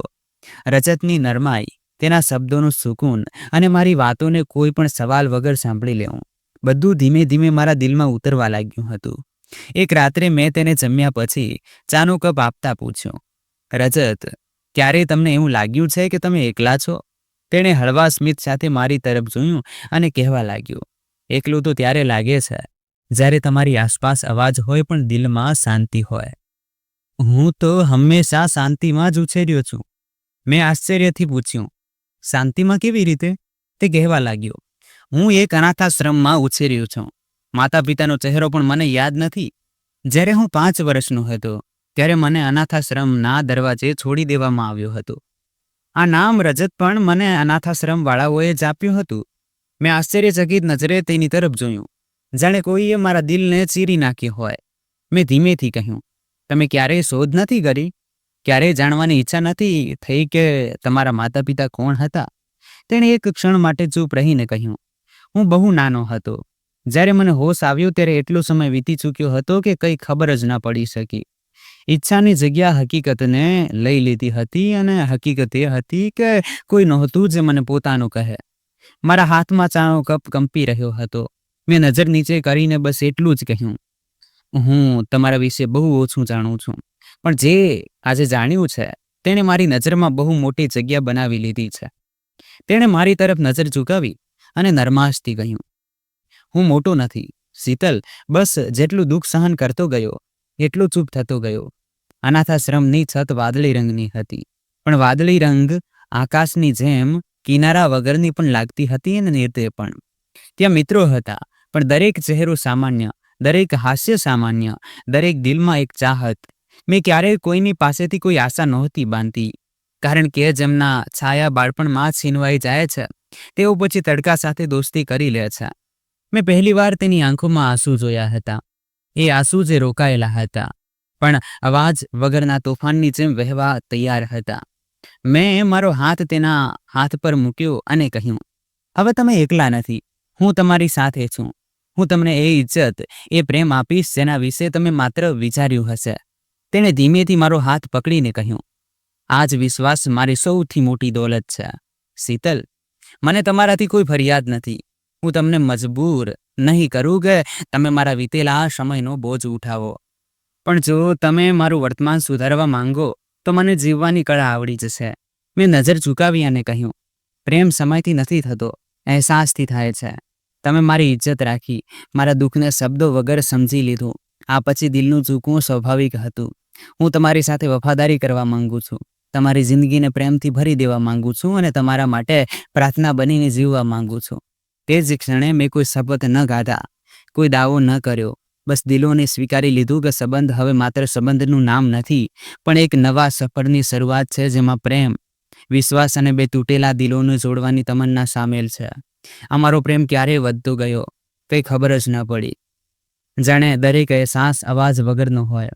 રજતની નરમાઈ, તેના શબ્દોનું સુકૂન અને મારી વાતોને કોઈ પણ સવાલ વગર સાંભળી લેવું. બધું ધીમે ધીમે મારા દિલમાં ઉતરવા લાગ્યું હતું. એક રાત્રે મેં તેને જમ્યા પછી ચાનો કપ આપતા પૂછ્યું, રજત, ક્યારેય તમને એવું લાગ્યું છે કે તમે એકલા છો? તેણે હળવા સ્મિત સાથે મારી તરફ જોયું અને કહેવા લાગ્યો, એકલું તો ત્યારે લાગે છે જ્યારે તમારી આસપાસ અવાજ હોય પણ દિલમાં શાંતિ હોય. હું તો હંમેશા શાંતિમાં જ ઉછેર્યો છું. મેં આશ્ચર્યથી પૂછ્યું, શાંતિમાં કેવી રીતે? તે કહેવા લાગ્યો, હું એક અનાથાશ્રમમાં ઉછેર્યો છું. માતા પિતાનો ચહેરો પણ મને યાદ નથી. જ્યારે હું 5 વર્ષનો હતો ત્યારે મને અનાથાશ્રમના દરવાજે છોડી દેવામાં આવ્યો હતો. આ નામ રજત પણ મને અનાથાશ્રમવાળાઓએ જ આપ્યું હતું. મેં આશ્ચર્યચકિત નજરે તેની તરફ જોયું, જાણે કોઈએ મારા દિલને ચીરી નાખ્યો હોય. મેં ધીમેથી કહ્યું, તમે ક્યારેય શોધ નથી કરી? ક્યારેય જાણવાની ઈચ્છા નથી થઈ કે તમારા માતા પિતા કોણ હતા? તેણે એક ક્ષણ માટે ચૂપ રહીને કહ્યું, હું બહુ નાનો હતો. જ્યારે મને હોશ આવ્યો ત્યારે એટલો સમય વીતી ચૂક્યો હતો કે કંઈ ખબર જ ન પડી શકી. ઈચ્છાની જગ્યા હકીકતને લઈ લીધી હતી અને હકીકત એ હતી કે કોઈ નહોતું જે મને પોતાનું કહે. મારા હાથમાં ચાનો કપ કંપી રહ્યો હતો. મેં નજર નીચે કરીને બસ એટલું જ કહ્યું, હું તમારા વિશે બહુ ઓછું જાણું છું, પણ જે આજે જાણ્યું છે તેણે મારી નજરમાં બહુ મોટી જગ્યા બનાવી લીધી છે. તેણે મારી તરફ નજર ઝુકાવી અને નરમાશથી કહ્યું, હું મોટો નથી શીતલ, બસ જેટલું દુઃખ સહન કરતો ગયો એટલું ચૂપ થતો ગયો. અનાથાશ્રમની છત વાદળી રંગની હતી, પણ વાદળી રંગ આકાશની જેમ કિનારા વગરની પણ લાગતી હતી અને નિર્દય પણ. ત્યાં મિત્રો હતા, પણ દરેક ચહેરો સામાન્ય, દરેક હાસ્ય સામાન્ય, દરેક દિલમાં એક ચાહત. મેં ક્યારેય કોઈની પાસેથી કોઈ આશા નહોતી બાંધી, કારણ કે જેમના છાયા બાળપણમાં જ છીનવાઈ જાય છે તેઓ પછી તડકા સાથે દોસ્તી કરી લે છે. મેં પહેલીવાર તેની આંખોમાં આંસુ જોયા હતા. એ આંસુ જે રોકાયેલા હતા પણ અવાજ વગરના તોફાનની જેમ વહેવા તૈયાર હતા. મેં મારો હાથ તેના હાથ પર મૂક્યો અને કહ્યું, હવે તમે એકલા નથી, હું તમારી સાથે છું. હું તમને એ ઇજ્જત, એ પ્રેમ આપીશ જેના વિશે તમે માત્ર વિચાર્યું હશે. તેણે ધીમેથી મારો હાથ પકડીને કહ્યું, આ જ વિશ્વાસ મારી સૌથી મોટી દોલત છે. શીતલ, મને તમારાથી કોઈ ફરિયાદ નથી. હું તમને મજબૂર નહીં કરું કે તમે મારા વીતેલા સમયનો બોજ ઉઠાવો, પણ જો તમે મારું વર્તમાન સુધારવા માંગો તો મને જીવવાની કળા આવડી જશે. મેં નજર ઝુકાવી અને કહ્યું, પ્રેમ સમયથી નથી થતો, અહેસાસથી થાય છે. તમે મારી ઇજ્જત રાખી, મારા દુઃખને શબ્દો વગર સમજી લીધું. આ પછી દિલનું ઝૂકવું સ્વાભાવિક હતું. હું તમારી સાથે વફાદારી કરવા માંગુ છું, તમારી જિંદગીને પ્રેમથી ભરી દેવા માંગુ છું અને તમારા માટે પ્રાર્થના બનીને જીવવા માંગુ છું. તે જ ક્ષણે મેં કોઈ શપથ ન ગાધા, કોઈ દાવો ન કર્યો. બસ દિલોને સ્વીકારી લીધું કે સંબંધ હવે માત્ર સંબંધનું નામ નથી, પણ એક નવા સફરની શરૂઆત છે જેમાં પ્રેમ, વિશ્વાસ અને બે તૂટેલા દિલોને જોડવાની તમન્ના સામેલ છે. અમારો પ્રેમ ક્યારે વધતો ગયો કંઈ ખબર જ ન પડી. જાણે દરેક અહેસાસ અવાજ વગરનો હોય,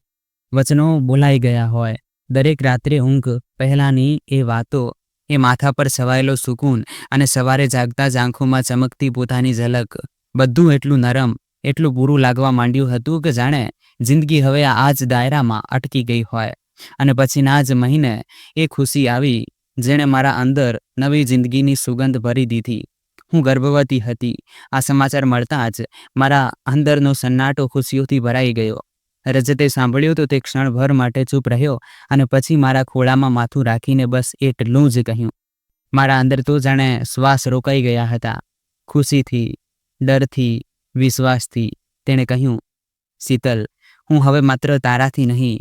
વચનો બોલાઈ ગયા હોય. દરેક રાત્રે ઊંઘ પહેલાંની એ વાતો, એ માથા પર છવાયેલો સુકૂન અને સવારે જાગતા જ આંખોમાં ચમકતી પોતાની ઝલક, બધું એટલું નરમ, એટલું પૂરું લાગવા માંડ્યું હતું કે જાણે જિંદગી હવે આ જ દાયરામાં અટકી ગઈ હોય. અને પછીના જ મહિને એ ખુશી આવી જેણે મારા અંદર નવી જિંદગીની સુગંધ ભરી દીધી. હું ગર્ભવતી હતી. આ સમાચાર મળતા જ મારા અંદરનો સન્નાટો ખુશીઓથી ભરાઈ ગયો. રજતે સાંભળ્યું તો તે ક્ષણભર માટે ચૂપ રહ્યો અને પછી મારા ખોળામાં માથું રાખીને બસ એટલું જ કહ્યું. મારા અંદર તો જાણે શ્વાસ રોકાઈ ગયા હતા, ખુશીથી, ડરથી, વિશ્વાસથી. તેણે કહ્યું, શીતલ, હું હવે માત્ર તારાથી નહીં,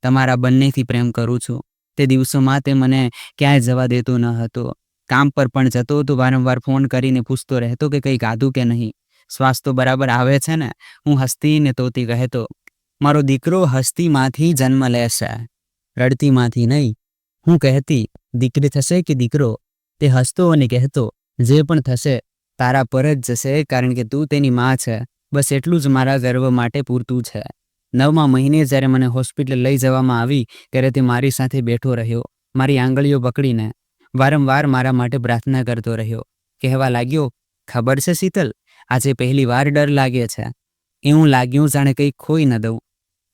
તમારા બંનેથી પ્રેમ કરું છું. તે દિવસોમાં તે મને ક્યાંય જવા દેતો ન હતો. કામ પર પણ જતો તો વારંવાર ફોન કરીને પૂછતો રહેતો કે કંઈ ગાધું કે નહીં, શ્વાસ તો બરાબર આવે છે ને. હું હસતીને તોતી કહેતો, મારો દીકરો હસ્તીમાંથી જન્મ લેશે, રડતીમાંથી નહીં. હું કહેતી, દીકરી થશે કે દીકરો? તે હસતો અને કહેતો, જે પણ થશે તારા પર જ જશે, કારણ કે તું તેની માં છે. બસ એટલું જ મારા ગર્વ માટે પૂરતું છે. 9મા મહિને જ્યારે મને હોસ્પિટલ લઈ જવામાં આવી ત્યારે તે મારી સાથે બેઠો રહ્યો, મારી આંગળીઓ પકડીને વારંવાર મારા માટે પ્રાર્થના કરતો રહ્યો. કહેવા લાગ્યો, ખબર છે શીતલ, આજે પહેલી વાર ડર લાગે છે. એવું લાગ્યું જાણે કંઈક ખોઈ ન દઉં.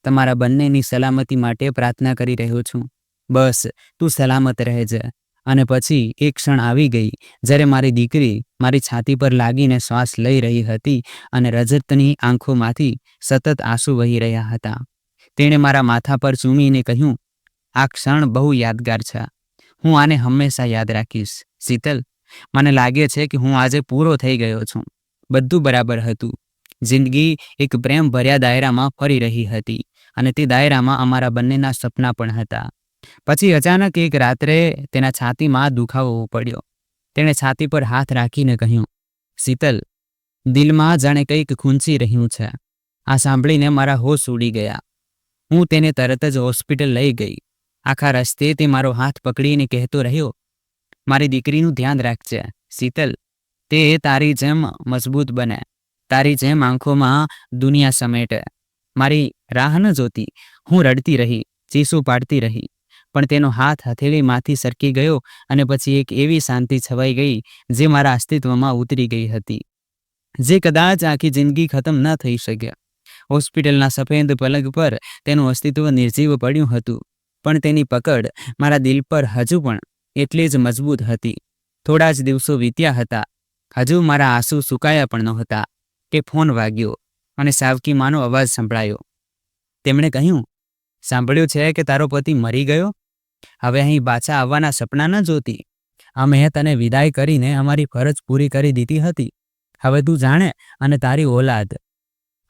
તમારા બંનેની સલામતી માટે પ્રાર્થના કરી રહ્યો છું. બસ તું સલામત રહેજે. અને પછી એક ક્ષણ આવી ગઈ જ્યારે મારી દીકરી મારી છાતી પર લાગીને શ્વાસ લઈ રહી હતી અને રજતની આંખોમાંથી સતત આંસુ વહી રહ્યા હતા. તેણે મારા માથા પર ચૂમીને કહ્યું, આ ક્ષણ બહુ યાદગાર છે. હું આને હંમેશા યાદ રાખીશ. શીતલ, મને લાગે છે કે હું આજે પૂરો થઈ ગયો છું. બધું બરાબર હતું. જિંદગી એક પ્રેમ ભર્યા દાયરામાં ફરી રહી હતી અને તે દાયરામાં અમારા બંનેના સપના પણ હતા. પછી અચાનક એક રાત્રે તેના છાતીમાં દુખાવો પડ્યો. તેણે છાતી પર હાથ રાખીને કહ્યું, શીતલ, દિલમાં જાણે કંઈક ખૂંચી રહ્યું છે. આ સાંભળીને મારા હોશ ઉડી ગયા. હું તેને તરત જ હોસ્પિટલ લઈ ગઈ. આખા રસ્તે તે મારો હાથ પકડીને કહેતો રહ્યો, મારી દીકરીનું ધ્યાન રાખજે શીતલ, તે તારી જેમ મજબૂત બને, તારી જેમ આંખોમાં દુનિયા સમેટે. મારી રાહ ન જોતી. હું રડતી રહી, ચીસું પાડતી રહી, પણ તેનો હાથ હથેળીમાંથી સરકી ગયો અને પછી એક એવી શાંતિ છવાઈ ગઈ જે મારા અસ્તિત્વમાં ઉતરી ગઈ હતી, જે કદાચ આખી જિંદગી ખતમ ન થઈ શકે. હોસ્પિટલના સફેદ પલંગ પર તેનું અસ્તિત્વ નિર્જીવ પડ્યું હતું, પણ તેની પકડ મારા દિલ પર હજુ પણ એટલી જ મજબૂત હતી. થોડા જ દિવસો વીત્યા હતા. હજુ મારા આંસુ સુકાયા પણ નહોતા કે ફોન વાગ્યો અને સાવકી માનો અવાજ સંભળાયો. તેમણે કહ્યું, સાંભળ્યું છે કે તારો પતિ મરી ગયો? હવે અહીં પાછા આવવાના સપના ન જોતી. અમે તને વિદાય કરીને અમારી ફરજ પૂરી કરી દીધી હતી. હવે તું જાણે અને તારી ઓલાદ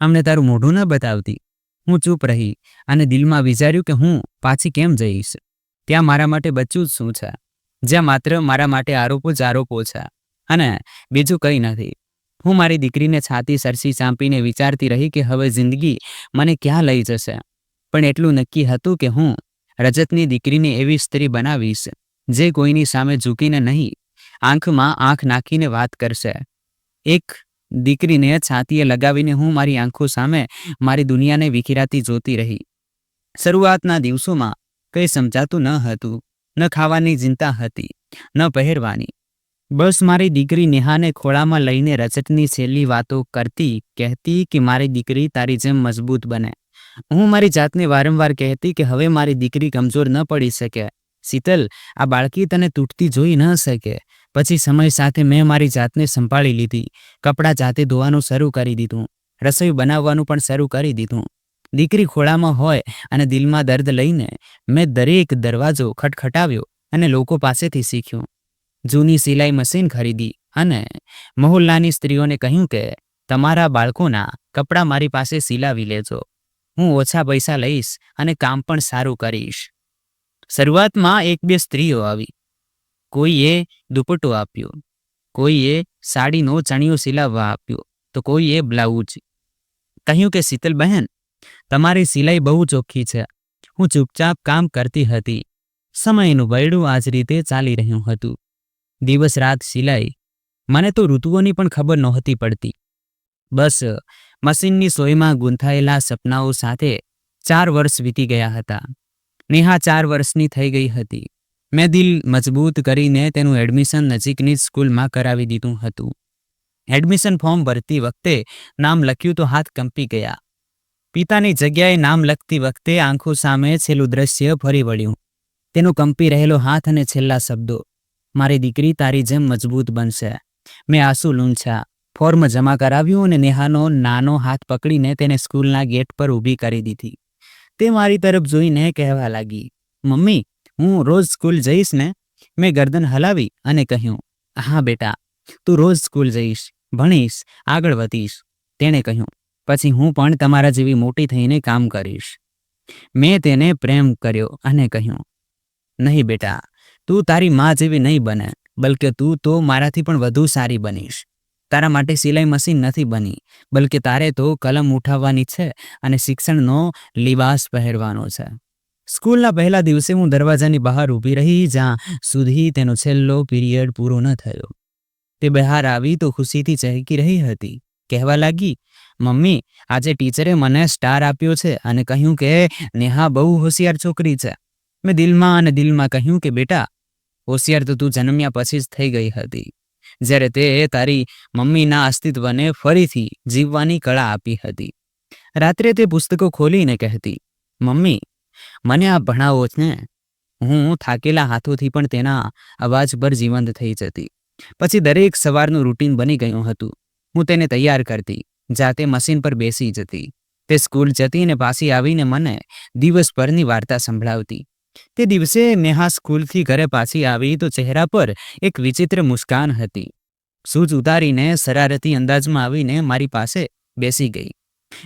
અમને તારું મોઢું ન બતાવતી. હું ચૂપ રહી અને દિલમાં વિચાર્યું કે હું પાછી કેમ જઈશ? ત્યાં મારા માટે બચ્ચું જ શું છે, જ્યાં માત્ર મારા માટે આરોપો જ આરોપો છે અને બીજું કંઈ નથી. હું મારી દીકરીને છાતી સરસી ચાંપીને વિચારતી રહી કે હવે જિંદગી મને ક્યાં લઈ જશે. પણ એટલું નક્કી હતું કે હું રજતની દીકરીને એવી સ્ત્રી બનાવીશ જે કોઈની સામે ઝૂકીને નહીં, આંખમાં આંખ નાખીને વાત કરશે. એક દીકરીને છાતીએ લગાવીને હું મારી આંખો સામે મારી દુનિયાને વિખેરાતી જોતી રહી. શરૂઆતના દિવસોમાં કંઈ સમજાતું ન હતું. ન ખાવાની ચિંતા હતી, ન પહેરવાની. બસ મારી દીકરી નેહાને ખોળામાં લઈને રજતની છેલ્લી વાતો કરતી, કહેતી કે મારી દીકરી તારી જેમ મજબૂત બને. હું મારી જાતને વારંવાર કહેતી કે હવે મારી દીકરી કમજોર ન પડી શકે. શીતલ, આ બાળકી તને તૂટતી જોઈ ન શકે. પછી સમય સાથે મેં મારી જાતને સંભાળી લીધી. કપડાં જાતે ધોવાનું શરૂ કરી દીધું. રસોઈ બનાવવાનું પણ શરૂ કરી દીધું. દીકરી ખોળામાં હોય અને દિલમાં દર્દ લઈને મેં દરેક દરવાજો ખટખટાવ્યો અને લોકો પાસેથી શીખ્યું. જૂની સિલાઈ મશીન ખરીદી અને મહોલ્લાની સ્ત્રીઓને કહ્યું કે તમારા બાળકોના કપડાં મારી પાસે સિલાવી લેજો. હું ઓછા પૈસા લઈશ અને કામ પણ સારું કરીશ. શરૂઆતમાં એક બે સ્ત્રીઓ આવી. કોઈએ દુપટ્ટો આપ્યો, કોઈએ સાડીનો ચણિયો સિલાવવા આપ્યો, તો કોઈએ બ્લાઉઝ. કહ્યું કે શીતલ બહેન, તમારી સિલાઈ બહુ ચોખ્ખી છે. હું ચૂપચાપ કામ કરતી હતી. સમયનું બૈડું આ જ રીતે ચાલી રહ્યું હતું. દિવસ રાત સિલાઈ. મને તો ઋતુઓની પણ ખબર નહોતી પડતી. બસ મશીનની સોયમાં ગૂંથાયેલા સપનાઓ સાથે 4 વર્ષ વીતી ગયા હતા. નેહા 4 વર્ષની થઈ ગઈ હતી. મેં દિલ મજબૂત કરીને તેનું એડમિશન નજીકની જ સ્કૂલમાં કરાવી દીધું હતું. એડમિશન ફોર્મ ભરતી વખતે નામ લખ્યું તો હાથ કંપી ગયા. પિતાની જગ્યાએ નામ લખતી વખતે આંખો સામે છેલ્લું દ્રશ્ય ફરી વળ્યું. તેનો કંપી રહેલો હાથ અને છેલ્લા શબ્દો, મારી દીકરી તારી જેમ મજબૂત બનશે. મેં આંસુ લૂંછ્યા. ફોર્મ જમા કરાવ્યું અને નેહાનો નાનો હાથ પકડીને તેને સ્કૂલના ગેટ પર ઊભી કરી દીધી. તે મારી તરફ જોઈને કહેવા લાગી, મમ્મી, હું રોજ સ્કૂલ જઈશ ને? મેં ગરદન હલાવી અને કહ્યું, હા બેટા, તું રોજ સ્કૂલ જઈશ, ભણીશ, આગળ વધીશ. તેણે કહ્યું, પછી હું પણ તમારા જેવી મોટી થઈને કામ કરીશ. મેં તેને પ્રેમ કર્યો અને કહ્યું, નહીં બેટા, તું તારી મા જેવી નહીં બને, બલકે તું તો મારાથી પણ વધુ સારી બનીશ. તારા માટે સિલાઈ મશીન નથી બની, બલકે તારે તો કલમ ઉઠાવવાની છે અને શિક્ષણનો લિબાસ પહેરવાનો છે. સ્કૂલના પહેલા દિવસે હું દરવાજાની બહાર ઊભી રહી જ્યાં સુધી તેનો છેલ્લો પીરિયડ પૂરો ન થયો. તે બહાર આવી તો ખુશીથી ચહેકી રહી હતી. કહેવા લાગી, મમ્મી, આજે ટીચરે મને સ્ટાર આપ્યો છે અને કહ્યું કે નેહા બહુ હોશિયાર છોકરી છે. મેં દિલમાં અને દિલમાં કહ્યું કે બેટા, હોશિયાર તો તું જન્મ્યા પછી જ થઈ ગઈ હતી, જ્યારે તે તારી મમ્મીના અસ્તિત્વને ફરીથી જીવવાની કળા આપી હતી. રાત્રે તે પુસ્તકો ખોલીને કહેતી, મમ્મી, મને આ ભણાવો છે. હું થાકેલા હાથોથી પણ તેના અવાજ પર જીવંત થઈ જતી. પછી દરેક સવારનું રૂટીન બની ગયું હતું. હું તેને તૈયાર કરતી, જાતે મશીન પર બેસી જતી. તે સ્કૂલ જતી અને પાછી આવીને મને દિવસભરની વાર્તા સંભળાવતી. તે દિવસે નેહા સ્કૂલથી ઘરે પાછી આવી તો ચહેરા પર એક વિચિત્ર મુસ્કાન હતી. સૂઝ ઉતારીને શરારતી અંદાજમાં આવીને મારી પાસે બેસી ગઈ.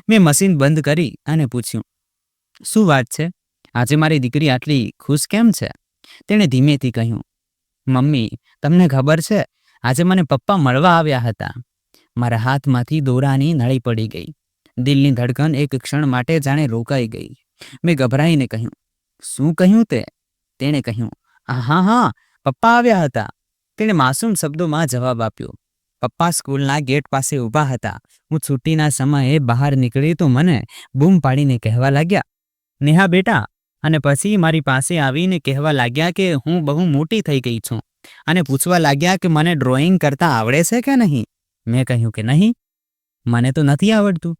મેં મશીન બંધ કરી અને પૂછ્યું, શું વાત છે? આજે મારી દીકરી આટલી ખુશ કેમ છે? તેણે ધીમેથી કહ્યું, મમ્મી, તમને ખબર છે, આજે મને પપ્પા મળવા આવ્યા હતા. મારા હાથમાંથી દોરાની નળી પડી ગઈ. દિલની ધડકન એક ક્ષણ માટે જાણે રોકાઈ ગઈ. મેં ગભરાઈને કહ્યું, શું કહ્યું તે? તેણે કહ્યું, હા હા, પપ્પા આવ્યા હતા. તેણે માસૂમ શબ્દોમાં જવાબ આપ્યો. પપ્પા સ્કૂલના ગેટ પાસે ઊભા હતા. હું છુટ્ટીના સમયે બહાર નીકળી તો મને બૂમ પાડીને કહેવા લાગ્યા, નેહા બેટા, અને પછી મારી પાસે આવીને કહેવા લાગ્યા કે હું બહુ મોટી થઈ ગઈ છું અને પૂછવા લાગ્યા કે મને ડ્રોઈંગ કરતા આવડે છે કે નહીં. મેં કહ્યું કે નહીં, મને તો નથી આવડતું.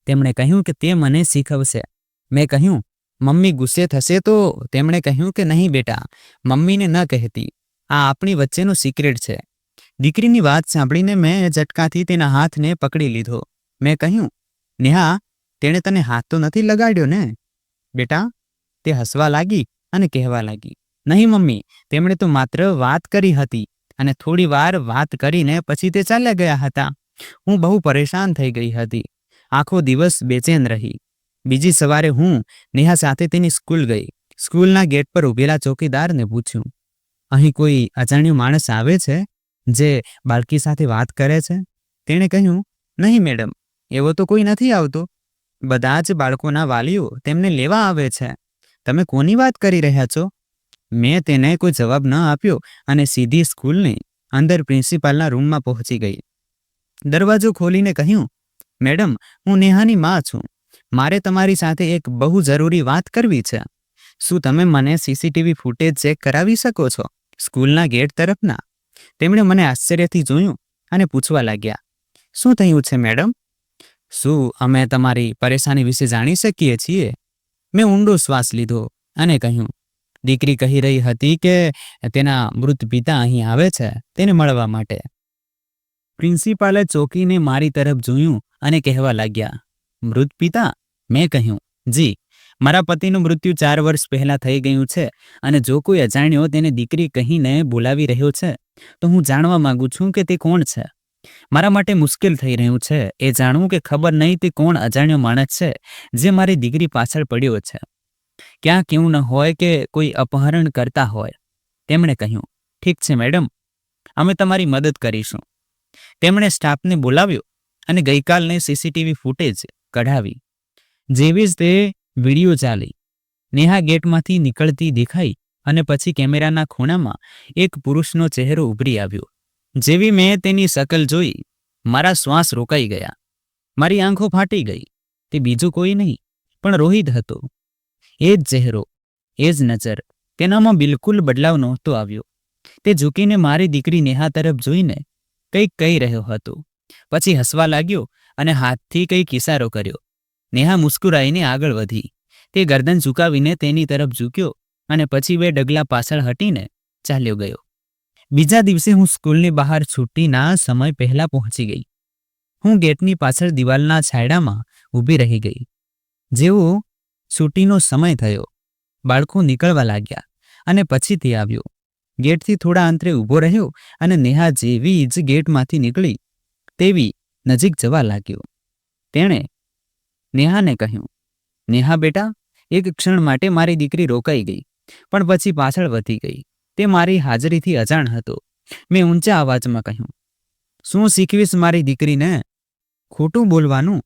તેમણે કહ્યું કે તે મને શીખવશે. મેં કહ્યું, મમ્મી ગુસ્સે થશે તો? તેમણે કહ્યું કે નહીં બેટા, મમ્મીને ન કહેતી, આ આપણી વચ્ચેનું સિક્રેટ છે. દીકરીની વાત સાંભળીને મેં ઝટકાથી તેના હાથને પકડી લીધો. મેં કહ્યું, નેહા, તેણે તને હાથ તો નથી લગાડ્યો ને? બેટા, તે હસવા લાગી અને કહેવા લાગી, નહીં મમ્મી, તેમણે તો માત્ર વાત કરી હતી અને થોડી વાર વાત કરીને પછી તે ચાલ્યા ગયા હતા. હું બહુ પરેશાન થઈ ગઈ હતી. આખો દિવસ બેચેન રહી. બીજી સવારે હું નેહા સાથે તેની સ્કૂલ ગઈ. સ્કૂલના ગેટ પર ઊભેલા ચોકીદારને પૂછ્યું, અહીં કોઈ અજાણ્યો માણસ આવે છે જે બાળકી સાથે વાત કરે છે? તેણે કહ્યું, નહીં મેડમ, એવો તો કોઈ નથી આવતો. બધા જ બાળકોના વાલીઓ તેમને લેવા આવે છે. તમે કોની વાત કરી રહ્યા છો? મેં તેને કોઈ જવાબ ન આપ્યો અને સીધી સ્કૂલની અંદર પ્રિન્સિપાલના રૂમમાં પહોંચી ગઈ. દરવાજો ખોલીને કહ્યું, મેડમ, હું નેહાની મા છું. મારે તમારી સાથે એક બહુ જરૂરી વાત કરવી છે. શું તમે મને સીસીટીવી ફૂટેજ ચેક કરાવી શકો છો સ્કૂલના ગેટ તરફના? તેમણે મને આશ્ચર્યથી જોયું અને પૂછવા લાગ્યા, શું થયું છે મેડમ? શું અમે તમારી પરેશાની વિશે જાણી શકીએ છીએ? મેં ઊંડો શ્વાસ લીધો અને કહ્યું, દીકરી કહી રહી હતી કે તેના મૃત પિતા અહીં આવે છે તેને મળવા માટે. પ્રિન્સિપાલે ચોંકીને મારી તરફ જોયું અને કહેવા લાગ્યા, મૃત પિતા? મેં કહ્યું, જી, મારા પતિનું મૃત્યુ 4 વર્ષ પહેલા થઈ ગયું છે અને જો કોઈ અજાણ્યો તેને દીકરી કહીને બોલાવી રહ્યો છે તો હું જાણવા માંગુ છું કે તે કોણ છે. મારા માટે મુશ્કેલ થઈ રહ્યું છે એ જાણવું કે ખબર નહીં તે કોણ અજાણ્યો માણસ છે જે મારી દીકરી પાછળ પડ્યો છે. ક્યાં કેવું ન હોય કે કોઈ અપહરણ કરતા હોય. તેમણે કહ્યું, ઠીક છે મેડમ, અમે તમારી મદદ કરીશું. તેમણે સ્ટાફને બોલાવ્યો અને ગઈકાલની સીસીટીવી ફૂટેજ કઢાવી. જેવી જ તે વિડીયો ચાલી, નેહા ગેટમાંથી નીકળતી દેખાઈ અને પછી કેમેરાના ખૂણામાં એક પુરુષનો ચહેરો ઉભરી આવ્યો. જેવી મેં તેની શકલ જોઈ, મારા શ્વાસ રોકાઈ ગયા. મારી આંખો ફાટી ગઈ. તે બીજું કોઈ નહીં પણ રોહિત હતો. એ જ ચહેરો, એ જ નજર, તેનામાં બિલકુલ બદલાવ નહોતો આવ્યો. તે ઝૂકીને મારી દીકરી નેહા તરફ જોઈને કંઈક કહી રહ્યો હતો. પછી હસવા લાગ્યો અને હાથથી કંઈક ઇશારો કર્યો. નેહા મુસ્કુરાઈને આગળ વધી. તે ગરદન ઝુકાવીને તેની તરફ ઝૂક્યો અને પછી 2 ડગલા પાછળ હટીને ચાલ્યો ગયો. બીજા દિવસે હું સ્કૂલની બહાર છુટ્ટીના સમય પહેલા પહોંચી ગઈ. હું ગેટની પાછળ દિવાલના છાંયડામાં ઊભી રહી ગઈ. જેવો છુટ્ટીનો સમય થયો, બાળકો નીકળવા લાગ્યા અને પછી તે આવ્યો. ગેટથી થોડા અંતરે ઊભો રહ્યો અને નેહા જેવી જ ગેટમાંથી નીકળી તેવી નજીક જવા લાગ્યો. તેણે નેહાને કહ્યું, નેહા બેટા, એક ક્ષણ માટે મારી દીકરી રોકાઈ ગઈ પણ પછી પાછળ વધી ગઈ. તે મારી હાજરીથી અજાણ હતો. મેં ઊંચા અવાજમાં કહ્યું, શું શીખવીશ મારી દીકરીને? ખોટું બોલવાનું.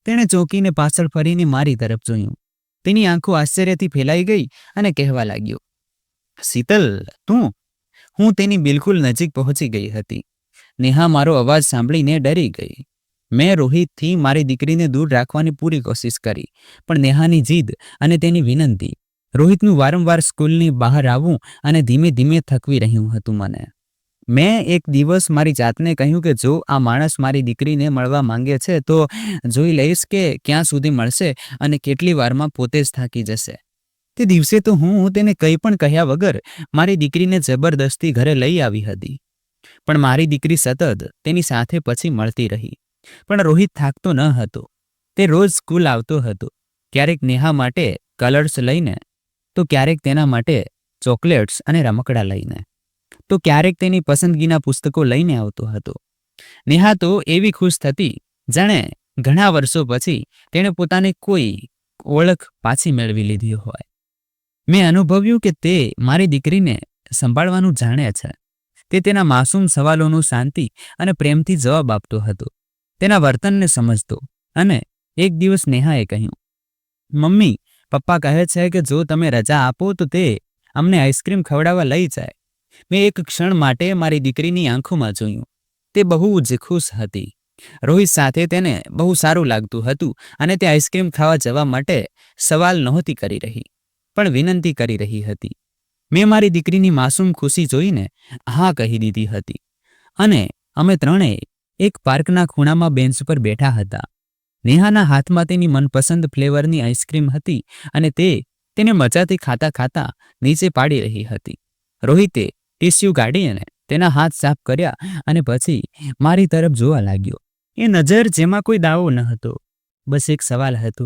તેણે ચોંકીને પાછળ ફરીને મારી તરફ જોયું. તેની આંખો આશ્ચર્યથી ફેલાઈ ગઈ અને કહેવા લાગ્યો, શીતલ, તું? હું તેની બિલકુલ નજીક પહોંચી ગઈ હતી. નેહા મારો અવાજ સાંભળીને ડરી ગઈ. મેં રોહિતથી મારી દીકરીને દૂર રાખવાની પૂરી કોશિશ કરી પણ નેહાની જીદ અને તેની વિનંતી, રોહિતનું વારંવાર સ્કૂલની બહાર આવવું અને ધીમે ધીમે થકવી રહ્યું હતું મને. મેં એક દિવસ મારી જાતને કહ્યું કે જો આ માણસ મારી દીકરીને મળવા માંગે છે તો જોઈ લઈશ કે ક્યાં સુધી મળશે અને કેટલી વારમાં પોતે જ થાકી જશે. તે દિવસે તો હું તેને કંઈ પણ કહ્યા વગર મારી દીકરીને જબરદસ્તી ઘરે લઈ આવી હતી. પણ મારી દીકરી સતત તેની સાથે પછી મળતી રહી. પણ રોહિત થાકતો ન હતો. તે રોજ સ્કૂલ આવતો હતો, ક્યારેક નેહા માટે કલર્સ લઈને, તો ક્યારેક તેના માટે ચોકલેટ્સ અને રમકડા લઈને, તો ક્યારેક તેની પસંદગીના પુસ્તકો લઈને આવતો હતો. નેહા તો એવી ખુશ થતી જાણે ઘણા વર્ષો પછી તેણે પોતાની કોઈ ઓળખ પાછી મેળવી લીધી હોય. મેં અનુભવ્યું કે તે મારી દીકરીને સંભાળવાનું જાણે છે. તે તેના માસૂમ સવાલોનું શાંતિ અને પ્રેમથી જવાબ આપતો હતો, તેના વર્તનને સમજતો. અને એક દિવસ નેહાએ કહ્યું, મમ્મી, પપ્પા કહે છે કે જો તમે રજા આપો તો તે અમને આઈસ્ક્રીમ ખવડાવવા લઈ જાય. મેં એક ક્ષણ માટે મારી દીકરીની આંખોમાં જોયું. તે બહુ જ ખુશ હતી. રોહિત સાથે તેને બહુ સારું લાગતું હતું અને તે આઈસ્ક્રીમ ખાવા જવા માટે સવાલ નહોતી કરી રહી પણ વિનંતી કરી રહી હતી. મેં મારી દીકરીની માસૂમ ખુશી જોઈને હા કહી દીધી હતી અને અમે ત્રણેય એક પાર્કના ખૂણામાં બેન્ચ પર બેઠા હતા. નેહાના હાથમાં તેની મનપસંદ ફ્લેવરની આઈસ્ક્રીમ હતી અને તેને મજાથી ખાતા ખાતા નીચે પાડી રહી હતી. રોહિતે ટીસ્યુ કાઢી અને તેના હાથ સાફ કર્યા અને પછી મારી તરફ જોવા લાગ્યો. એ નજર જેમાં કોઈ દાવો ન હતો, બસ એક સવાલ હતો.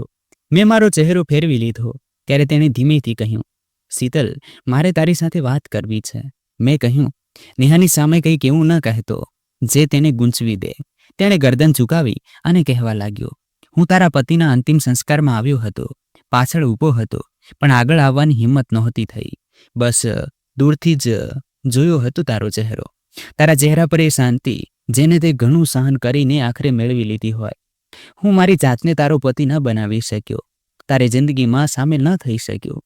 મેં મારો ચહેરો ફેરવી લીધો ત્યારે તેણે ધીમેથી કહ્યું, શીતલ, મારે તારી સાથે વાત કરવી છે. મેં કહ્યું, નેહાની સામે કંઈક એવું ન કહેતો જે તેને ગૂંચવી દે. તેણે ગરદન ઝુકાવી અને કહેવા લાગ્યો, હું તારા પતિના અંતિમ સંસ્કારમાં આવ્યો હતો. પાછળ ઊભો હતો, પણ આગળ આવવાની હિંમત નહોતી થઈ. બસ દૂરથી જ જોયો હતો તારો ચહેરો. તારા ચહેરા પર એ શાંતિ જેને તે ઘણું સહન કરીને આખરે મેળવી લીધી હોય. હું મારી જાતને તારો પતિ ન બનાવી શક્યો, તારી જિંદગીમાં સામેલ ન થઈ શક્યો.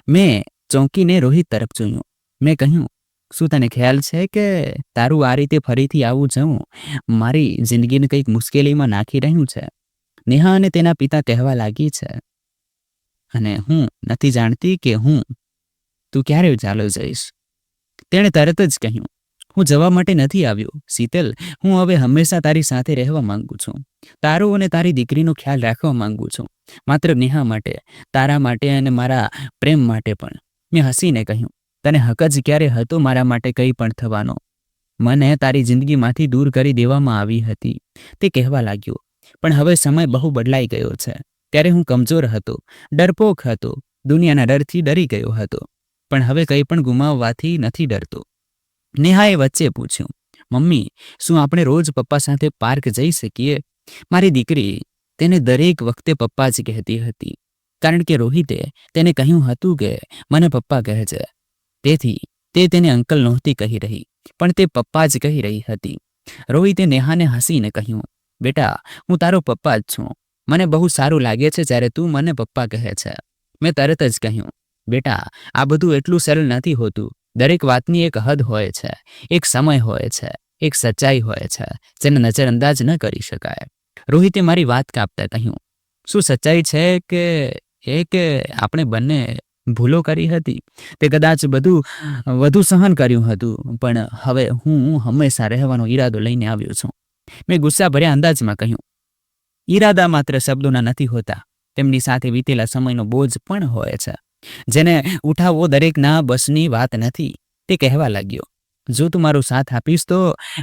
મેં ચોંકીને રોહિત તરફ જોયું. મેં કહ્યું, શું તને ખ્યાલ છે કે તારું આ રીતે ફરીથી આવું જવું મારી જિંદગીને કંઈક મુશ્કેલીમાં નાખી રહ્યું છે? નેહા અને તેના પિતા કહેવા લાગી છે, અને હું નથી જાણતી કે તું ક્યારે ચાલો જઈશ. તેણે તરત જ કહ્યું, હું જવા માટે નથી આવ્યો શીતલ. હું હવે હંમેશા તારી સાથે રહેવા માંગુ છું. તારો અને તારી દીકરીનો ખ્યાલ રાખવા માંગુ છું. માત્ર નેહા માટે, તારા માટે અને મારા પ્રેમ માટે પણ. મેં હસીને કહ્યું, તને હક જ ક્યારે હતો મારા માટે કંઈ પણ થવાનો? મને તારી જિંદગીમાંથી દૂર કરી દેવામાં આવી હતી. તે કહેવા લાગ્યો, પણ હવે સમય બહુ બદલાઈ ગયો છે. ત્યારે હું કમજોર હતો, ડરપોક હતો, દુનિયાના ડરથી ડરી ગયો હતો, પણ હવે કંઈ પણ ગુમાવવાથી નથી ડરતો. નેહાએ વચ્ચે પૂછ્યું, મમ્મી, શું આપણે રોજ પપ્પા સાથે પાર્ક જઈ શકીએ? મારી દીકરી તેને દરેક વખતે પપ્પા જ કહેતી હતી, કારણ કે રોહિતે તેને કહ્યું હતું કે મને પપ્પા કહે છે. તેથી તે તેને અંકલ નહોતી કહી રહી, પણ તે પપ્પા જ કહી રહી હતી. રોહિતે નેહાને હસીને કહ્યું, બેટા, હું તારો પપ્પા જ છું. મને બહુ સારું લાગે છે જ્યારે તું મને પપ્પા કહે છે. મેં તરત જ કહ્યું, બેટા, આ બધું એટલું સરળ નથી હોતું. દરેક વાતની એક હદ હોય છે, એક સમય હોય છે, એક સચ્ચાઈ હોય છે જેને નજરઅંદાજ ન કરી શકાય. રોહિતે મારી વાત કાપતા કહ્યું, શું સચ્ચાઈ છે કે આપણે બંને ભૂલો કરી હતી? તે કદાચ વધુ સહન કર્યું હતું, પણ હવે હું હંમેશા રહેવાનો ઈરાદો લઈને આવ્યો છું. મેં ગુસ્સા ભર્યા અંદાજમાં કહ્યું, ઈરાદા માત્ર શબ્દોના નથી હોતા, તેમની સાથે વીતેલા સમયનો બોજ પણ હોય છે, જેને ઉઠાવવો દરેકના બસની વાત નથી. તે કહેવા લાગ્યો, જો તું મારો સાથ આપીશ તો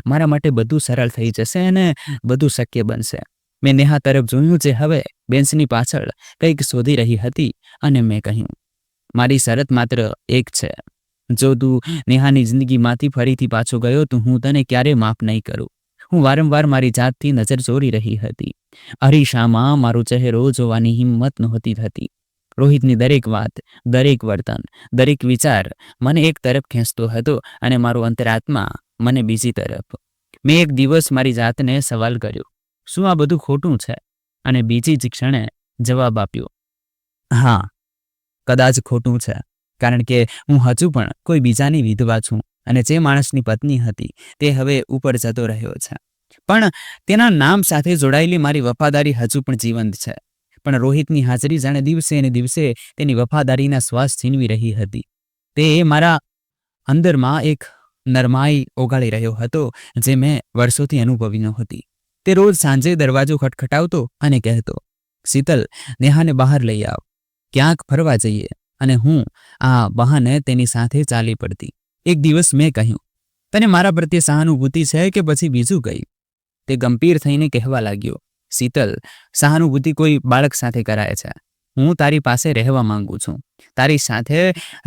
મારા માટે બધું સરળ થઈ જશે અને બધું શક્ય બનશે. મેં નેહા તરફ જોયું જે હવે બેન્ચની પાછળ કંઈક શોધી રહી હતી, અને મેં કહ્યું, મારી શરત માત્ર એક છે. જો તું નેહાની જિંદગીમાંથી ફરીથી પાછો ગયો તો હું તને ક્યારેય માફ નહીં કરું. હું વારંવાર મારી જાતથી નજર ચોરી રહી હતી. અરીસામાં મારો ચહેરો જોવાની હિંમત નહોતી થતી. રોહિતની દરેક વાત, દરેક વર્તન, દરેક વિચાર મને એક તરફ ખેંચતો હતો અને મારો અંતરાત્મા મને બીજી તરફ. મેં એક દિવસ મારી જાતને સવાલ કર્યો, શું આ બધું ખોટું છે? અને બીજી જ ક્ષણે જવાબ આપ્યો, હા, કદાચ ખોટું છે, કારણ કે હું હજુ પણ કોઈ બીજાની વિધવા છું, અને જે માણસની પત્ની હતી તે હવે ઉપર જતો રહ્યો છે, પણ તેના નામ સાથે જોડાયેલી મારી વફાદારી હજુ પણ જીવંત છે. પણ રોહિતની હાજરી જાણે દિવસે ને દિવસે તેની વફાદારીના શ્વાસ છીનવી રહી હતી. તે મારા અંદરમાં એક નરમાઈ ઓગાળી રહ્યો હતો જે મેં વર્ષોથી અનુભવી નહોતી. તે રોજ સાંજે દરવાજો ખટખટાવતો અને કહેતો, શીતલ, નેહાને બહાર લઈ આવ, ક્યાંક ફરવા જઈએ. અને હું આ બહાને તેની સાથે ચાલી પડતી. એક દિવસ મેં કહ્યું, તને મારા પ્રત્યે સહાનુભૂતિ છે કે પછી બીજું કંઈ? તે ગંભીર થઈને કહેવા લાગ્યો, શીતલ, સહાનુભૂતિ કોઈ બાળક સાથે કરાય છે. હું તારી પાસે રહેવા માંગુ છું, તારી સાથે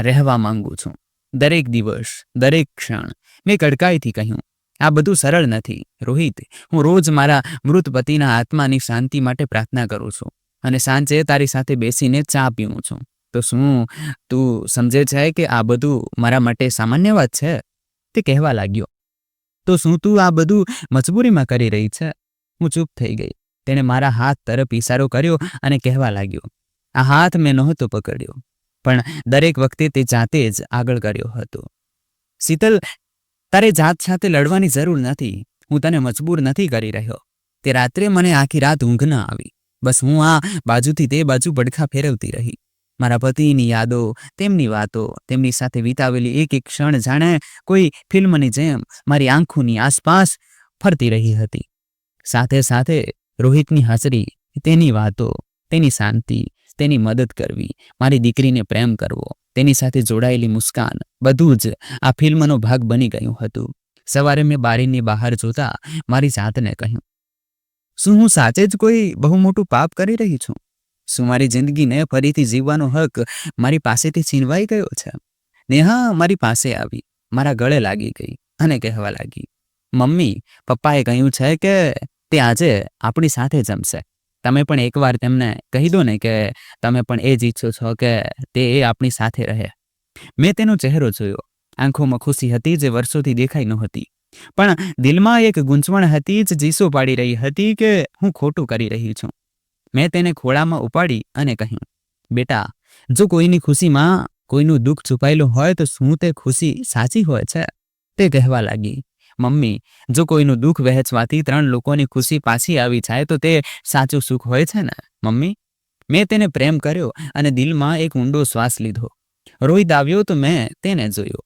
રહેવા માંગુ છું, દરેક દિવસ, દરેક ક્ષણ. મેં કડકાઈથી કહ્યું, આ બધું સરળ નથી રોહિત. હું રોજ મારા મૃત પતિના આત્માની શાંતિ માટે પ્રાર્થના કરું છું, અને સાંજે તારી સાથે બેસીને ચા પીઉં છું. તો શું તું સમજે છે કે આ બધું મારા માટે સામાન્ય વાત છે? તે કહેવા લાગ્યો, તો શું તું આ બધું મજબૂરીમાં કરી રહી છે? હું ચૂપ થઈ ગઈ. તેણે મારા હાથ તરફ ઇશારો કર્યો અને કહેવા લાગ્યો, આ હાથ મેં નહોતો પકડ્યો, પણ દરેક વખતે તે જાતે જ આગળ કર્યો હતો. શીતલ, તારે જાત સાથે લડવાની જરૂર નથી. હું તને મજબૂર નથી કરી રહ્યો. તે રાત્રે મને આખી રાત ઊંઘ ન આવી. બસ હું આ બાજુથી તે બાજુ પડખા ફેરવતી રહી. મારા પતિની યાદો, તેમની વાતો, તેમની સાથે વિતાવેલી એક એક ક્ષણ જાણે કોઈ ફિલ્મની જેમ મારી આંખોની આસપાસ ફરતી રહી હતી. સાથે સાથે રોહિતની હાજરી તેની વાતો, તેની શાંતિ, તેની મદદ કરવી, મારી દીકરીને પ્રેમ કરવો, તેની સાથે જોડાયેલી મુસ્કાન, બધું જ આ ફિલ્મનો ભાગ બની ગયું હતું. સવારે મેં બારીની બહાર જોતા મારી જાતને કહ્યું, શું હું સાચે જ કોઈ બહુ મોટું પાપ કરી રહી છું? શું મારી જિંદગીને ફરીથી જીવવાનો હક મારી પાસેથી છીનવાઈ ગયો છે? નેહા મારી પાસે આવી, મારા ગળે લાગી ગઈ અને કહેવા લાગી, મમ્મી, પપ્પાએ કહ્યું છે કે તે આજે આપણી સાથે જમશે. તમે પણ એકવાર તેમને કહી દો ને કે તમે પણ એ જ ઈચ્છો છો કે તે આપણી સાથે રહે. મેં તેનો ચહેરો જોયો. આંખોમાં ખુશી હતી જે વર્ષોથી દેખાઈ નહોતી, પણ દિલમાં એક ગૂંચવણ હતી જ ચીસો પાડી રહી હતી કે હું ખોટું કરી રહી છું. મેં તેને ખોળામાં ઉપાડી અને કહ્યું, બેટા, જો કોઈની ખુશીમાં કોઈનું દુઃખ છુપાયેલું હોય તો શું તે ખુશી સાચી હોય છે? તે કહેવા લાગી, મમ્મી, જો કોઈનું દુઃખ વહેંચવાથી 3 લોકોની ખુશી પાછી આવી જાય તો તે સાચું સુખ હોય છે ને મમ્મી? મેં તેને પ્રેમ કર્યો અને દિલમાં એક ઊંડો શ્વાસ લીધો. રોહિત આવ્યો તો મેં તેને જોયો.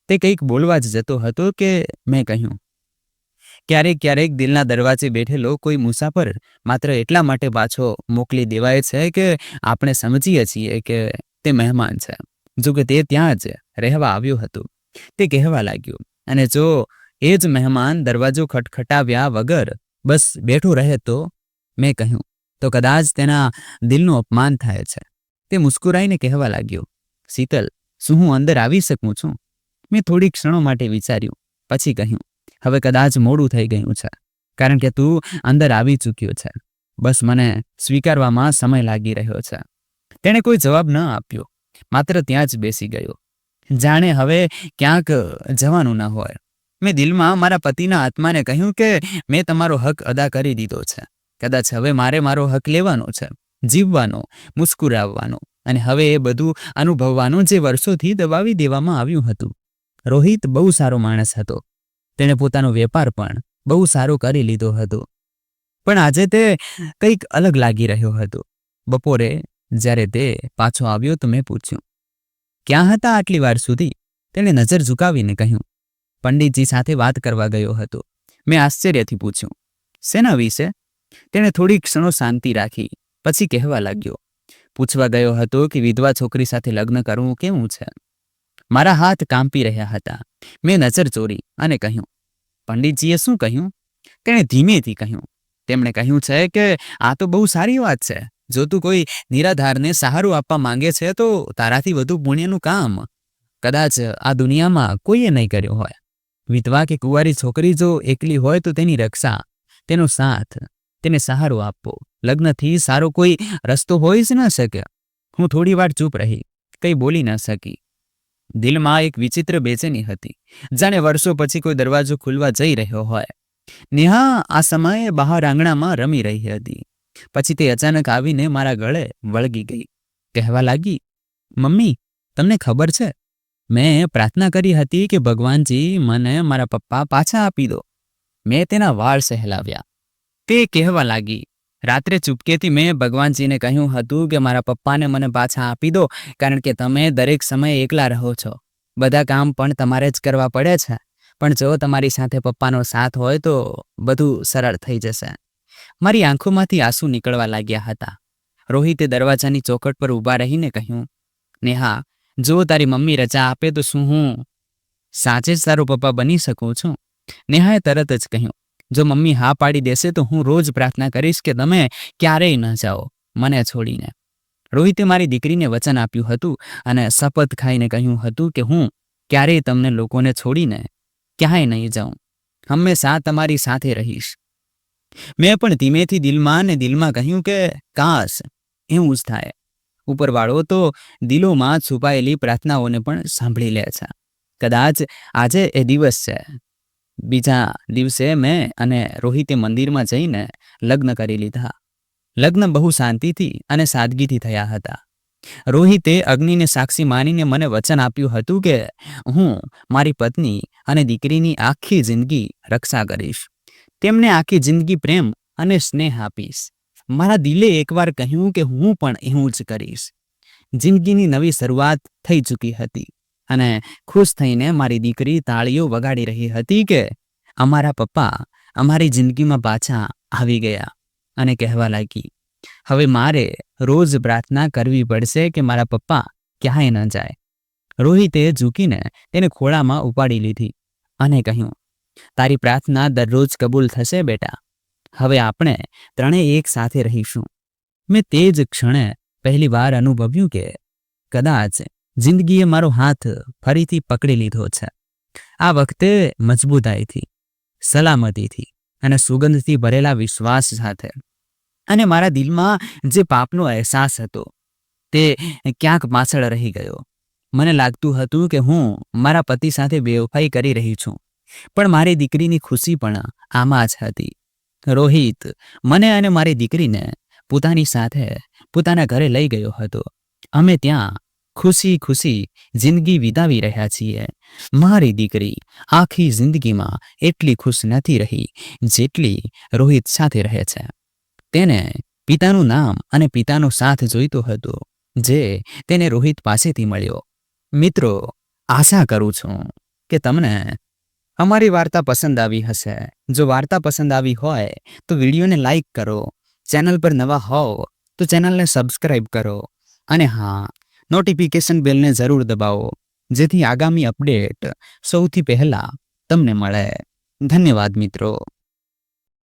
તે કંઈક બોલવા જ જતો હતો કે મેં કહ્યું, ક્યારેક ક્યારેક દિલના દરવાજે બેઠેલો કોઈ મુસાફર માત્ર એટલા માટે પાછો મોકલી દેવાય છે કે આપણે સમજીએ છીએ કે તે મહેમાન છે. જો કે તે ત્યાં જ રહેવા આવ્યું હતું. તે કહેવા લાગ્યો, અને જો એ જ મહેમાન દરવાજો ખટખટાવ્યા વગર બસ બેઠો રહે તો? મેં કહ્યું, તો કદાચ તેના દિલનું અપમાન થાય છે. તે મુસ્કુરાઈને કહેવા લાગ્યો, શીતલ, શું હું અંદર આવી શકું છું? મેં થોડી ક્ષણો માટે વિચાર્યું, પછી કહ્યું, હવે કદાચ મોડું થઈ ગયું છે, કારણ કે તું અંદર આવી ચૂક્યો છે. બસ મને સ્વીકારવામાં સમય લાગી રહ્યો છે. તેણે કોઈ જવાબ ન આપ્યો, માત્ર ત્યાં જ બેસી ગયો, જાણે હવે ક્યાંક જવાનું ન હોય. મેં દિલમાં મારા પતિના આત્માને કહ્યું કે મેં તમારો હક અદા કરી દીધો છે. કદાચ હવે મારે મારો હક લેવાનો છે, જીવવાનો, મુસ્કુરાવવાનો, અને હવે એ બધું અનુભવવાનું જે વર્ષોથી દબાવી દેવામાં આવ્યું હતું. રોહિત બહુ સારો માણસ હતો. તેણે પોતાનો વેપાર પણ બહુ સારો કરી લીધો હતો. પણ આજે તે કંઈક અલગ લાગી રહ્યો હતો. બપોરે જ્યારે તે પાછો આવ્યો તો મેં પૂછ્યું, ક્યાં હતા આટલી વાર સુધી? તેણે નજર ઝુકાવીને કહ્યું, પંડિતજી સાથે વાત કરવા ગયો હતો. મેં આશ્ચર્યથી પૂછ્યું, શેના વિશે? તેણે થોડી ક્ષણો શાંતિ રાખી, પછી કહેવા લાગ્યો, પૂછવા ગયો હતો કે વિધવા છોકરી સાથે લગ્ન કરવું કેવું છે. મારા હાથ કાંપી રહ્યા હતા. મેં નજર ચોરી અને કહ્યું, પંડિતજીએ શું કહ્યું? તેણે ધીમેથી કહ્યું, તેમણે કહ્યું છે કે આ તો બહુ સારી વાત છે. જો તું કોઈ નિરાધારને સહારો આપવા માંગે છે તો તારાથી વધુ પુણ્યનું કામ કદાચ આ દુનિયામાં કોઈએ નહીં કર્યો હોય. વિધવા કે કુંવારી છોકરી જો એકલી હોય તો તેની રક્ષા, તેનો સાથ, તેને સહારો આપવો, લગ્નથી સારો કોઈ રસ્તો હોઈ જ ન શકે. હું થોડી વાર ચૂપ રહી, કંઈ બોલી ન શકી. દિલમાં એક વિચિત્ર બેચેની હતી, જાણે વર્ષો પછી કોઈ દરવાજો ખુલવા જઈ રહ્યો હોય. નેહા આ સમયે બહાર આંગણામાં રમી રહી હતી. પછી તે અચાનક આવીને મારા ગળે વળગી ગઈ. કહેવા લાગી, મમ્મી, તમને ખબર છે, મેં પ્રાર્થના કરી હતી કે ભગવાનજી મને મારા પપ્પા પાછા આપી દો. મેં તેના વાળ સહેલાવ્યા. તે કહેવા લાગી, રાત્રે ચૂપકેથી મેં ભગવાનજીને કહ્યું હતું કે મારા પપ્પાને મને પાછા આપી દો, કારણ કે તમે દરેક સમયે એકલા રહો છો. બધા કામ પણ તમારે જ કરવા પડે છે. પણ જો તમારી સાથે પપ્પાનો સાથ હોય તો બધું સરળ થઈ જશે. મારી આંખોમાંથી આંસુ નીકળવા લાગ્યા હતા. રોહિતે દરવાજાની ચોખટ પર ઊભા રહીને કહ્યું, નેહા, જો તારી મમ્મી રજા આપે તો શું હું સાચે જ તારો પપ્પા બની શકું છું? નેહાએ તરત જ કહ્યું, જો મમ્મી હા પાડી દેશે તો હું રોજ પ્રાર્થના કરીશ કે તમે ક્યારેય ન જાઓ મને છોડીને. રોહિતે મારી દીકરીને વચન આપ્યું હતું અને શપથ ખાઈને કહ્યું હતું કે હું ક્યારેય તમને લોકોને છોડીને ક્યાંય નહીં જાઉં, હંમેશા તમારી સાથે રહીશ. મેં પણ ધીમેથી દિલમાં ને દિલમાં કહ્યું કે કાશ એવું જ થાય. ઉપરવાળો તો દિલોમાં છુપાયેલી પ્રાર્થનાઓને પણ સાંભળી લે છે. કદાચ આજે એ દિવસ છે. બીજા દિવસે મેં અને રોહિતે મંદિરમાં જઈને લગ્ન કરી લીધા. લગ્ન બહુ શાંતિથી અને સાદગીથી થયા હતા. રોહિતે અગ્નિને સાક્ષી માનીને મને વચન આપ્યું હતું કે હું મારી પત્ની અને દીકરીની આખી જિંદગી રક્ષા કરીશ. તેમને આખી જિંદગી પ્રેમ અને સ્નેહ આપીશ. મારા દિલે એકવાર કહ્યું કે હું પણ એવું જ કરીશ. જિંદગીની નવી શરૂઆત થઈ ચૂકી હતી અને ખુશ થઈને મારી દીકરી તાળીઓ વગાડી રહી હતી કે અમારા પપ્પા અમારી જિંદગીમાં પાછા આવી ગયા, અને કહેવા લાગી, હવે મારે રોજ પ્રાર્થના કરવી પડશે કે મારા પપ્પા ક્યાંય ન જાય. રોહિતે ઝૂકીને તેને ખોળામાં ઉપાડી લીધી અને કહ્યું, તારી પ્રાર્થના દરરોજ કબૂલ થશે બેટા. હવે આપણે ત્રણેય એક સાથે રહીશું. મેં તે જ ક્ષણે પહેલી વાર અનુભવ્યું કે કદાચ જિંદગીએ મારો હાથ ફરીથી પકડી લીધો છે. આ વખતે મજબૂતાઈથી, સલામતીથી અને સુગંધથી ભરેલા વિશ્વાસ સાથે. અને મારા દિલમાં જે પાપનો અહેસાસ હતો તે ક્યાંક પાછળ રહી ગયો. મને લાગતું હતું કે હું મારા પતિ સાથે બેવફાઈ કરી રહી છું, પણ મારી દીકરીની ખુશી પણ આમાં જ હતી. રોહિત મને અને મારી દીકરીને પોતાની સાથે પોતાના ઘરે લઈ ગયો હતો. અમે ત્યાં ખુશી ખુશી જિંદગી વિતાવી રહ્યા છીએ. મારી દીકરી આખી જિંદગીમાં એટલી ખુશ નથી રહી જેટલી રોહિત સાથે રહે છે. તેને પિતાનું નામ અને પિતાનો સાથ જોઈતો હતો, જે તેને રોહિત પાસેથી મળ્યો. મિત્રો, આશા કરું છું કે તમને અમારી વાર્તા પસંદ આવી હશે. જો વાર્તા પસંદ આવી હોય તો વિડીયોને લાઈક કરો, ચેનલ પર નવા હોવ તો ચેનલને સબસ્ક્રાઈબ કરો, અને હા, નોટિફિકેશન બેલને જરૂર દબાવો જેથી આગામી અપડેટ સૌથી પહેલા તમને મળે. ધન્યવાદ મિત્રો.